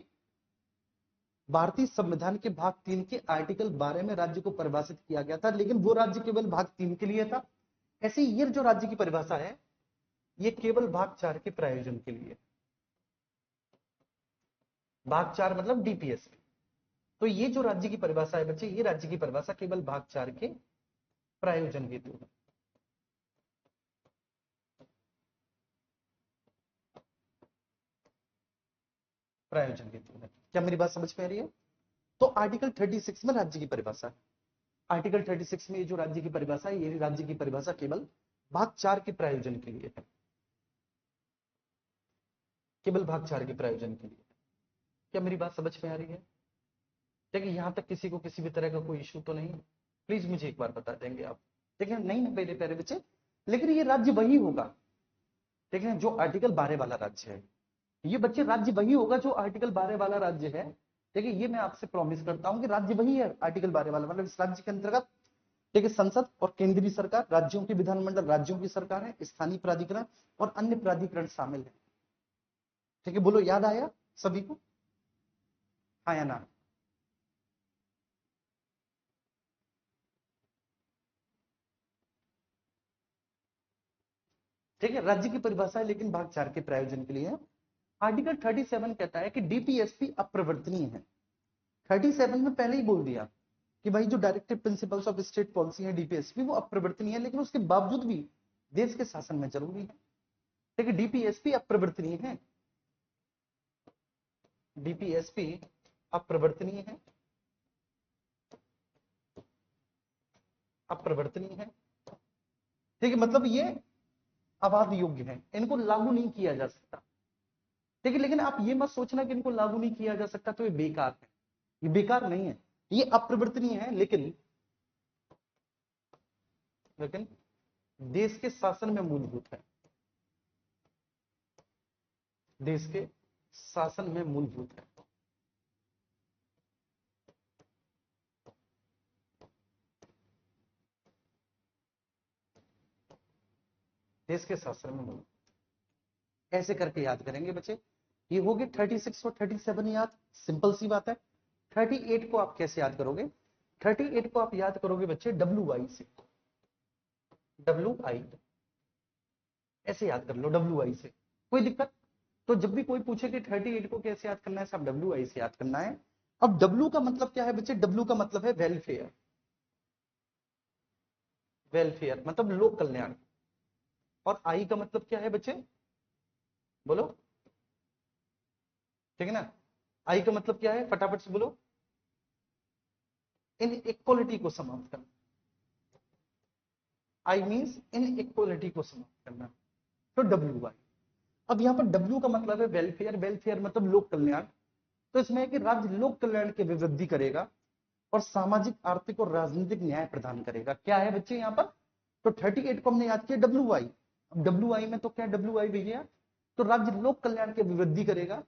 भारतीय संविधान के भाग 3 के आर्टिकल 12 में राज्य को परिभाषित किया गया था, लेकिन वो राज्य केवल भाग 3 के लिए था। ऐसे ये जो राज्य की परिभाषा है ये केवल भाग 4 के प्रायोजन के लिए। भाग 4 मतलब डीपीएसपी। तो ये जो राज्य की परिभाषा है बच्चे, ये राज्य की परिभाषा केवल भाग 4 के प्रायोजन हेतु है। प्रायोजन हेतु है। क्या मेरी बात समझ में आ रही है? तो आर्टिकल 36 में राज्य की परिभाषा है। आर्टिकल 36 में ये जो राज्य की परिभाषा है, ये राज्य की परिभाषा केवल भाग 4 के प्रायोजन के लिए है, केवल भाग 4 के प्रायोजन के लिए। क्या मेरी बात समझ में आ रही है? देखिए यहां तक किसी को किसी भी तरह का कोई इश्यू तो नहीं? प्लीज मुझे एक बार बता देंगे आप। देखिए नहीं ना मेरे प्यारे बच्चे, लेकिन ये राज्य वही होगा, ठीक है, जो आर्टिकल 12 वाला राज्य है। ये बच्चे राज्य वही होगा जो आर्टिकल 12 वाला राज्य है। देखिए ये मैं आपसे प्रॉमिस करता हूं कि राज्य वही है आर्टिकल 12 वाला, मतलब इस राज्य के अंतर्गत, ठीक है, संसद और केंद्रीय सरकार, राज्यों के विधानमंडल, राज्यों की सरकार है, स्थानीय प्राधिकरण और अन्य प्राधिकरण शामिल है। ठीक है, बोलो याद आया सभी को? हाँ या ना? ठीक है, राज्य की परिभाषा है लेकिन भाग 4 के प्रायोजन के लिए है। आर्टिकल 37 कहता है कि डीपीएसपी अप्रवर्तनीय है। 37 में पहले ही बोल दिया कि भाई जो directive principles of state policy है डीपीएसपी वो अप्रवर्तनीय है, लेकिन उसके बावजूद भी देश के शासन में जरूरी है। ठीक है, डीपीएसपी अप्रवर्तनीय है, डीपीएसपी अप्रवर्तनीय है, अप्रवर्तनीय है। ठीक है, मतलब ये अबाध योग्य है, इनको लागू नहीं किया जा सकता। ठीक है, लेकिन आप ये मत सोचना कि इनको लागू नहीं किया जा सकता तो ये बेकार है, ये बेकार नहीं है, ये अप्रवर्तनीय है, लेकिन देश के शासन में मूलभूत है, देश के शासन में मूलभूत है। देश के शासन में मूलभूत, ऐसे करके याद करेंगे बच्चे। ये हो गए 36 और 37 याद, सिंपल सी बात है। 38 को आप कैसे याद करोगे? 38 को आप याद करोगे बच्चे डब्ल्यू आई से, डब्ल्यू आई, ऐसे याद कर लो डब्ल्यू आई से, कोई दिक्कत? तो जब भी कोई पूछे कि 38 को कैसे याद करना है, सब डब्ल्यू आई से याद करना है। अब डब्ल्यू का मतलब क्या है बच्चे? डब्ल्यू का मतलब है वेलफेयर, वेलफेयर मतलब लोक कल्याण। और आई का मतलब क्या है बच्चे? बोलो, ठीक है ना? आई का मतलब क्या है, फटाफट से बोलो। इन इक्वलिटी को समाप्त करना, आई मीन्स इन इक्वलिटी को समाप्त करना, तो डब्ल्यू आई। अब यहाँ पर डब्ल्यू का मतलब है वेलफेयर, वेलफेयर मतलब लोक कल्याण। तो इसमें है कि राज्य लोक कल्याण की अभिवृद्धि करेगा और सामाजिक, आर्थिक और राजनीतिक न्याय प्रदान करेगा। क्या है बच्चे यहाँ पर? तो 38 को हमने याद किया डब्ल्यू आई। अब डब्ल्यू आई में तो क्या डब्ल्यू आई भैया? तो राज्य लोक कल्याण की अभिवृद्धि करेगा,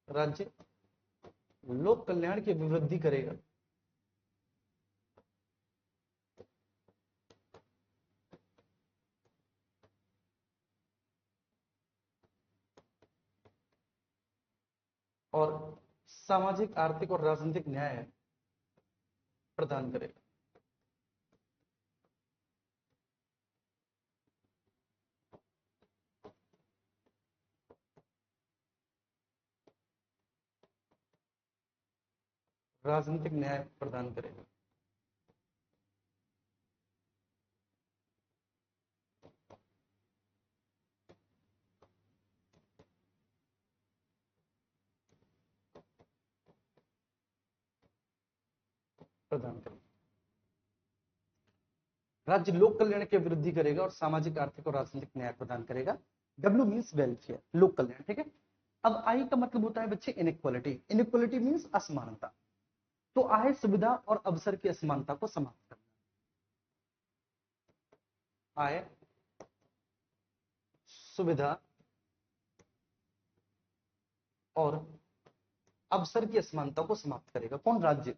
राज्य लोक कल्याण की अभिवृद्धि करेगा और सामाजिक, आर्थिक और राजनीतिक न्याय प्रदान करेगा। राजनीतिक न्याय प्रदान करेगा। प्रदान करेगा। राज्य लोक कल्याण की वृद्धि करेगा और सामाजिक, आर्थिक और राजनीतिक न्याय प्रदान करेगा। डब्ल्यू मीन्स वेलफेयर, लोक कल्याण, ठीक है। अब आई का मतलब होता है बच्चे इनइक्वालिटी। इनइक्वालिटी मीन्स असमानता। तो आय, सुविधा और अवसर की असमानता को समाप्त करना। आय, सुविधा और अवसर की असमानता को समाप्त करेगा। कौन? राज्य।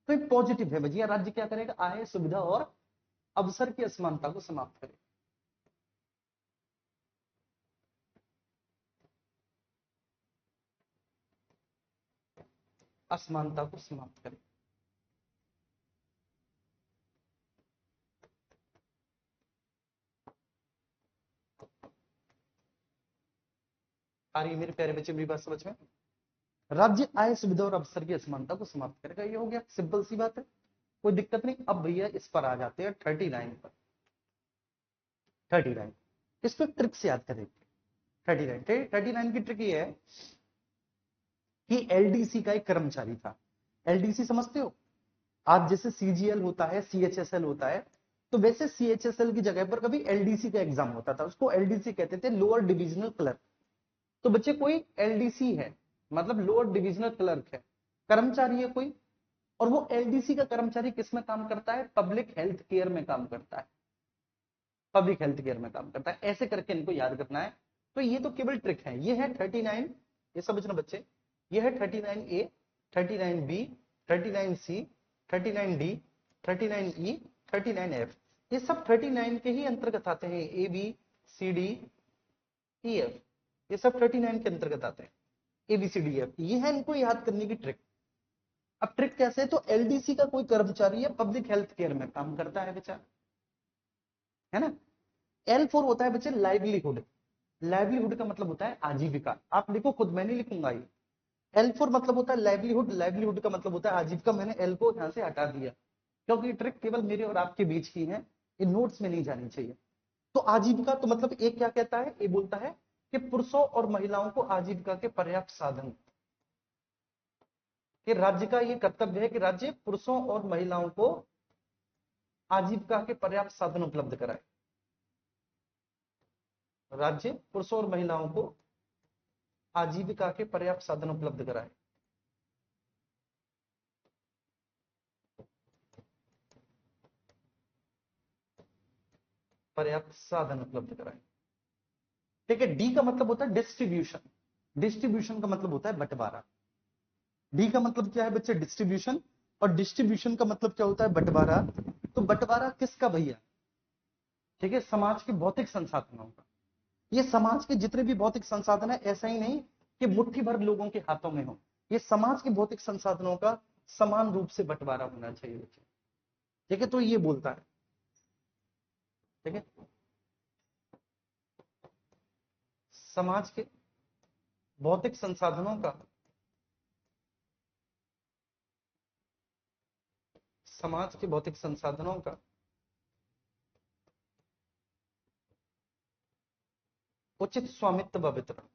तो एक पॉजिटिव है भैया, राज्य क्या करेगा? आय, सुविधा और अवसर की असमानता को समाप्त करेगा। असमानता को समाप्त करेगा। आ रही है मेरे प्यारे बच्चे मेरी बात समझ में? राज्य आय, सुविधा और अवसर की असमानता को समाप्त करेगा। ये हो गया, सिंपल सी बात है, कोई दिक्कत नहीं। अब भैया इस पर आ जाते हैं 39 पर। 39 इसको एक ट्रिक से याद करेंगे। 39 की ट्रिक ये है कि एलडीसी का एक कर्मचारी था। एलडीसी समझते हो? आज जैसे सीजीएल होता है, सीएचएसएल होता है, तो वैसे सीएचएसएल की जगह पर कभी एलडीसी का एग्जाम होता था। उसको एलडीसी कहते थे, लोअर डिविजनल क्लर्क। तो बच्चे कोई एलडीसी है, मतलब लोअर डिविजनल क्लर्क है, कर्मचारी है कोई, और वो एलडीसी का कर्मचारी किस में काम करता है? पब्लिक हेल्थ केयर में काम करता है। पब्लिक हेल्थ केयर में काम करता है। ऐसे करके इनको याद करना है। तो ये तो केवल ट्रिक है। ये है 39, ये समझना बच्चे। ये है 39A, 39B, 39C, 39D, 39E, 39F। ये सब 39 के ही अंतर्गत आते हैं। ABCDEF, ये सब 39 के अंतर्गत आते हैं। ABCDEF, ये है इनको याद करने की ट्रिक। अब ट्रिक कैसे है? तो एलडीसी का कोई कर्मचारी है, पब्लिक हेल्थ केयर में काम करता है बेचारा, है ना। L4 होता है बच्चे लाइवलीहुड। लाइवलीहुड का मतलब होता है आजीविका। आप लिखो खुद, मैं नहीं लिखूंगा ये। L4 मतलब होता है लाइवलीहुड। लाइवलीहुड का मतलब होता है आजीविका। मैंने L को यहां से हटा दिया क्योंकि ये ट्रिक केवल मेरे और आपके बीच की है, ये नोट्स में नहीं जानी चाहिए। तो आजीविका तो मतलब एक क्या कहता है? ये बोलता है कि पुरुषों और महिलाओं को आजीविका के पर्याप्त साधन, कि राज्य का ये कर्तव्य है कि राज्य पुरुषों और महिलाओं को आजीविका के पर्याप्त साधन उपलब्ध कराए। राज्य पुरुषों और महिलाओं को आजीविका के पर्याप्त साधन उपलब्ध कराए। पर्याप्त साधन उपलब्ध कराए, ठीक है। डी का मतलब होता है डिस्ट्रीब्यूशन। डिस्ट्रीब्यूशन का मतलब होता है बंटवारा। डी का मतलब क्या है बच्चे? डिस्ट्रीब्यूशन। और डिस्ट्रीब्यूशन का मतलब क्या होता है? बंटवारा। तो बंटवारा किसका भैया? ठीक है, समाज के भौतिक संसाधनों का। ये समाज के जितने भी भौतिक संसाधन है, ऐसा ही नहीं कि मुट्ठी भर लोगों के हाथों में हो। ये समाज के भौतिक संसाधनों का समान रूप से बंटवारा होना चाहिए बच्चे, ठीक है। तो ये बोलता है, ठीक है, समाज के भौतिक संसाधनों का, समाज के भौतिक संसाधनों का उचित स्वामित्व व वितरण।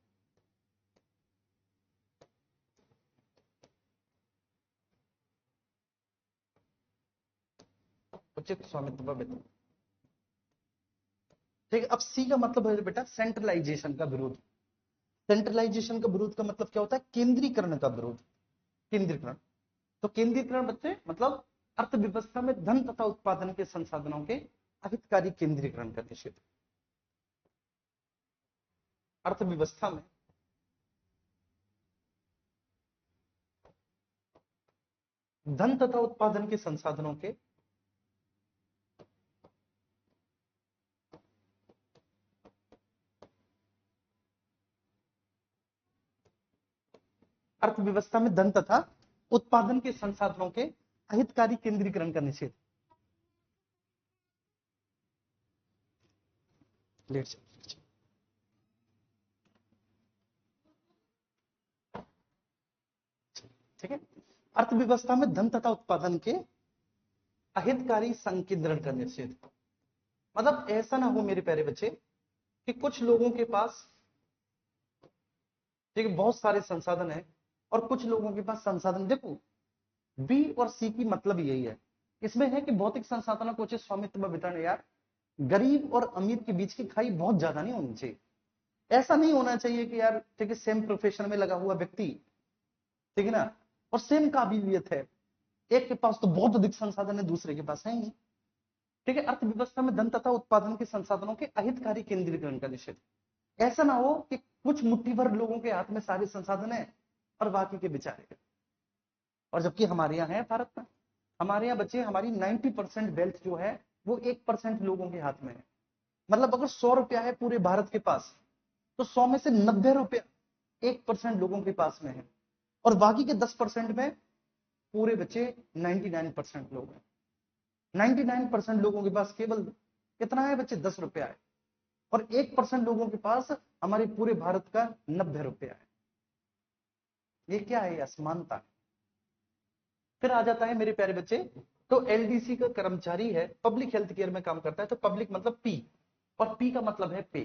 उचित स्वामित्व व वितरण, ठीक है। अब सी का मतलब है बेटा सेंट्रलाइजेशन का विरोध। सेंट्रलाइजेशन का विरोध का मतलब क्या होता है? केंद्रीकरण का विरोध। केंद्रीकरण, तो केंद्रीकरण बच्चे मतलब अर्थव्यवस्था में धन तथा उत्पादन के संसाधनों के अहितकारी केंद्रीकरण का निषेध। अर्थव्यवस्था में धन तथा उत्पादन के संसाधनों के अर्थव्यवस्था में धन तथा उत्पादन के संसाधनों के अहितकारी केंद्रीकरण का निषेध। लेट जाओ। ठीक है, अर्थव्यवस्था में धन तथा उत्पादन के अहितकारी संकेंद्रण का निषेध। मतलब ऐसा ना हो मेरे प्यारे बच्चे कि कुछ लोगों के पास ठीक है बहुत सारे संसाधन है और कुछ लोगों के पास संसाधन, देखो बी और सी की मतलब यही है, इसमें है कि भौतिक संसाधनों को उचित स्वामित्व वितरण, यार गरीब और अमीर के बीच की खाई बहुत ज्यादा नहीं होनी चाहिए। ऐसा नहीं होना चाहिए कि यार ठीक है सेम प्रोफेशन में लगा हुआ व्यक्ति, ठीक है ना, और सेम काबिलियत है, एक के पास तो बहुत अधिक संसाधन है दूसरे के पास है ही नहीं। ठीक है, अर्थव्यवस्था में धन तथा उत्पादन के संसाधनों के अहितकारी केंद्रीकरण का निषेध। ऐसा ना हो कि कुछ मुट्ठी भर लोगों के हाथ में सारे संसाधन है और बाकी के बेचारे, और जबकि हमारे यहाँ है भारत में, हमारे यहाँ बच्चे हमारी 90% वेल्थ जो है वो 1% लोगों के हाथ में है। मतलब अगर 100 रुपया है पूरे भारत के पास तो 100 में से 90 रुपया 1% लोगों के पास में है, और बाकी के 10% में पूरे बच्चे 99% लोग हैं। 99% लोगों के पास केवल कितना है बच्चे, 10 रुपया है, और 1% लोगों के पास हमारे पूरे भारत का 90 रुपया है। ये क्या है, असमानता। फिर आ जाता है मेरे प्यारे बच्चे, तो एलडीसी का कर्मचारी है, पब्लिक हेल्थ केयर में काम करता है, तो पब्लिक मतलब पी, और पी का मतलब है पे।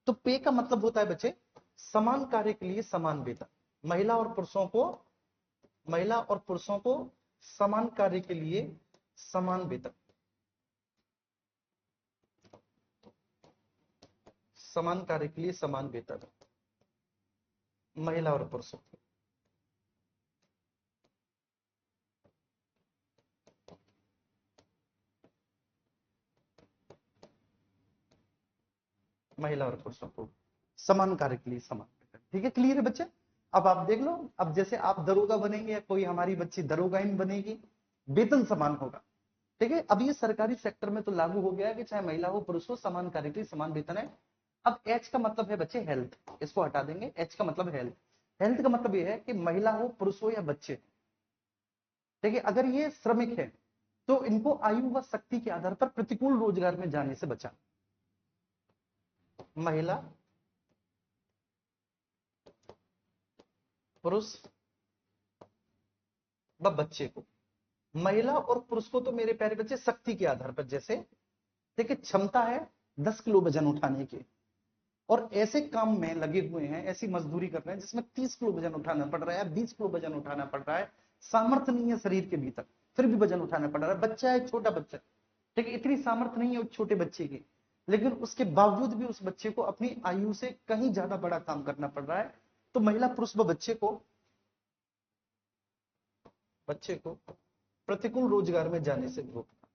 तो पे का मतलब होता है बच्चे समान कार्य के लिए समान वेतन। महिला और पुरुषों को, महिला और पुरुषों को समान कार्य के लिए समान वेतन, समान कार्य के लिए समान वेतन महिला और पुरुषों को। महिला और पुरुषों को समान कार्य के लिए समान वेतन। ठीक है, क्लियर है बच्चे। अब आप देख लो, अब जैसे आप दरोगा बनेंगे या कोई हमारी बच्ची दरोगाइन बनेगी, वेतन समान होगा। ठीक है, अब ये सरकारी सेक्टर में तो लागू हो गया है कि चाहे महिला हो पुरुष हो समान कार्य के लिए समान वेतन है। अब एच का मतलब है बच्चे हेल्थ, इसको हटा देंगे, एच का मतलब हेल्थ। हेल्थ का मतलब ये है कि महिला हो पुरुष हो या बच्चे, ठीक है, अगर ये श्रमिक है तो इनको आयु व शक्ति के आधार पर प्रतिकूल रोजगार में जाने से बचा। महिला पुरुष व बच्चे को, महिला और पुरुष को तो मेरे प्यारे बच्चे शक्ति के आधार पर, जैसे देखिए क्षमता है 10 किलो वजन उठाने की, और ऐसे काम में लगे हुए हैं, ऐसी मजदूरी कर रहे हैं जिसमें 30 किलो वजन उठाना पड़ रहा है, 20 किलो वजन उठाना पड़ रहा है, सामर्थ्य नहीं है शरीर के भीतर फिर भी वजन उठाना पड़ रहा है। बच्चा है, छोटा बच्चा, ठीक है, इतनी सामर्थ्य नहीं है उस छोटे बच्चे की, लेकिन उसके बावजूद भी उस बच्चे को अपनी आयु से कहीं ज्यादा बड़ा काम करना पड़ रहा है। तो महिला पुरुष व बच्चे को प्रतिकूल रोजगार में जाने से रोकना।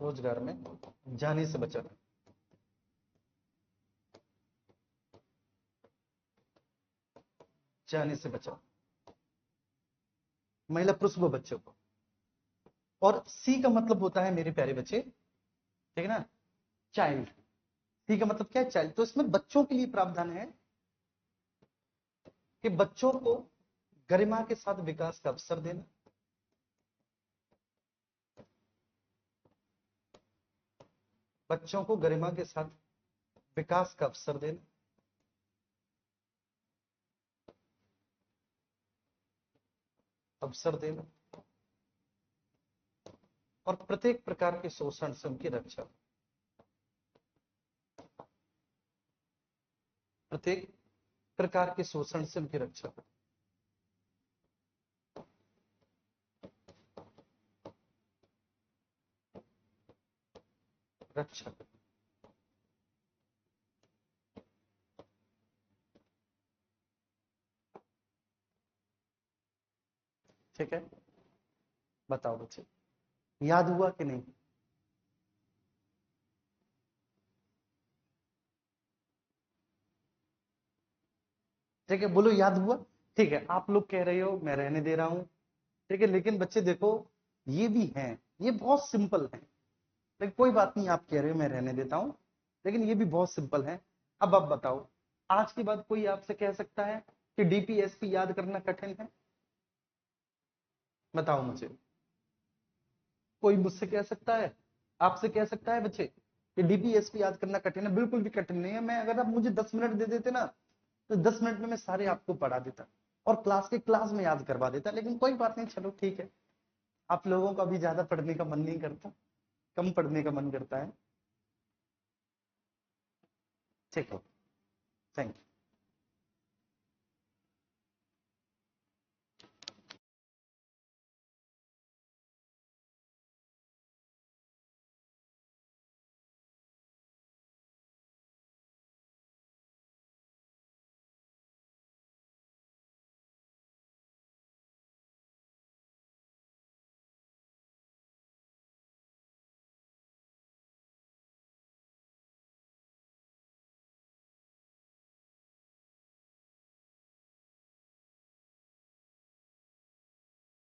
रोजगार में जाने से बचाना, जाने से बचाना महिला पुरुष व बच्चों को। और सी का मतलब होता है मेरे प्यारे बच्चे, ठीक है ना, चाइल्ड। सी का मतलब क्या है, चाइल्ड। तो इसमें बच्चों के लिए प्रावधान है कि बच्चों को गरिमा के साथ विकास का अवसर देना, बच्चों को गरिमा के साथ विकास का अवसर देना, अवसर देना, और प्रत्येक प्रकार के शोषण से उनकी रक्षा, प्रत्येक प्रकार के शोषण से उनकी रक्षा, रक्षा। ठीक है, बताओ बच्चे, याद हुआ कि नहीं? ठीक है, बोलो याद हुआ। ठीक है, आप लोग कह रहे हो मैं रहने दे रहा हूं, ठीक है, लेकिन बच्चे देखो ये भी हैं, ये बहुत सिंपल है, लेकिन कोई बात नहीं, आप कह रहे हो मैं रहने देता हूं, लेकिन ये भी बहुत सिंपल है। अब आप बताओ, आज के बाद कोई आपसे कह सकता है कि डीपीएसपी याद करना कठिन है? बताओ मुझे, कोई मुझसे कह सकता है, आपसे कह सकता है बच्चे कि डीपीएसपी याद करना कठिन है? बिल्कुल भी कठिन नहीं है। मैं अगर आप मुझे 10 मिनट दे देते ना, तो 10 मिनट में मैं सारे आपको पढ़ा देता और क्लास के क्लास में याद करवा देता। लेकिन कोई बात नहीं, चलो ठीक है, आप लोगों का भी ज्यादा पढ़ने का मन नहीं करता, कम पढ़ने का मन करता है। ठीक है, थैंक यू।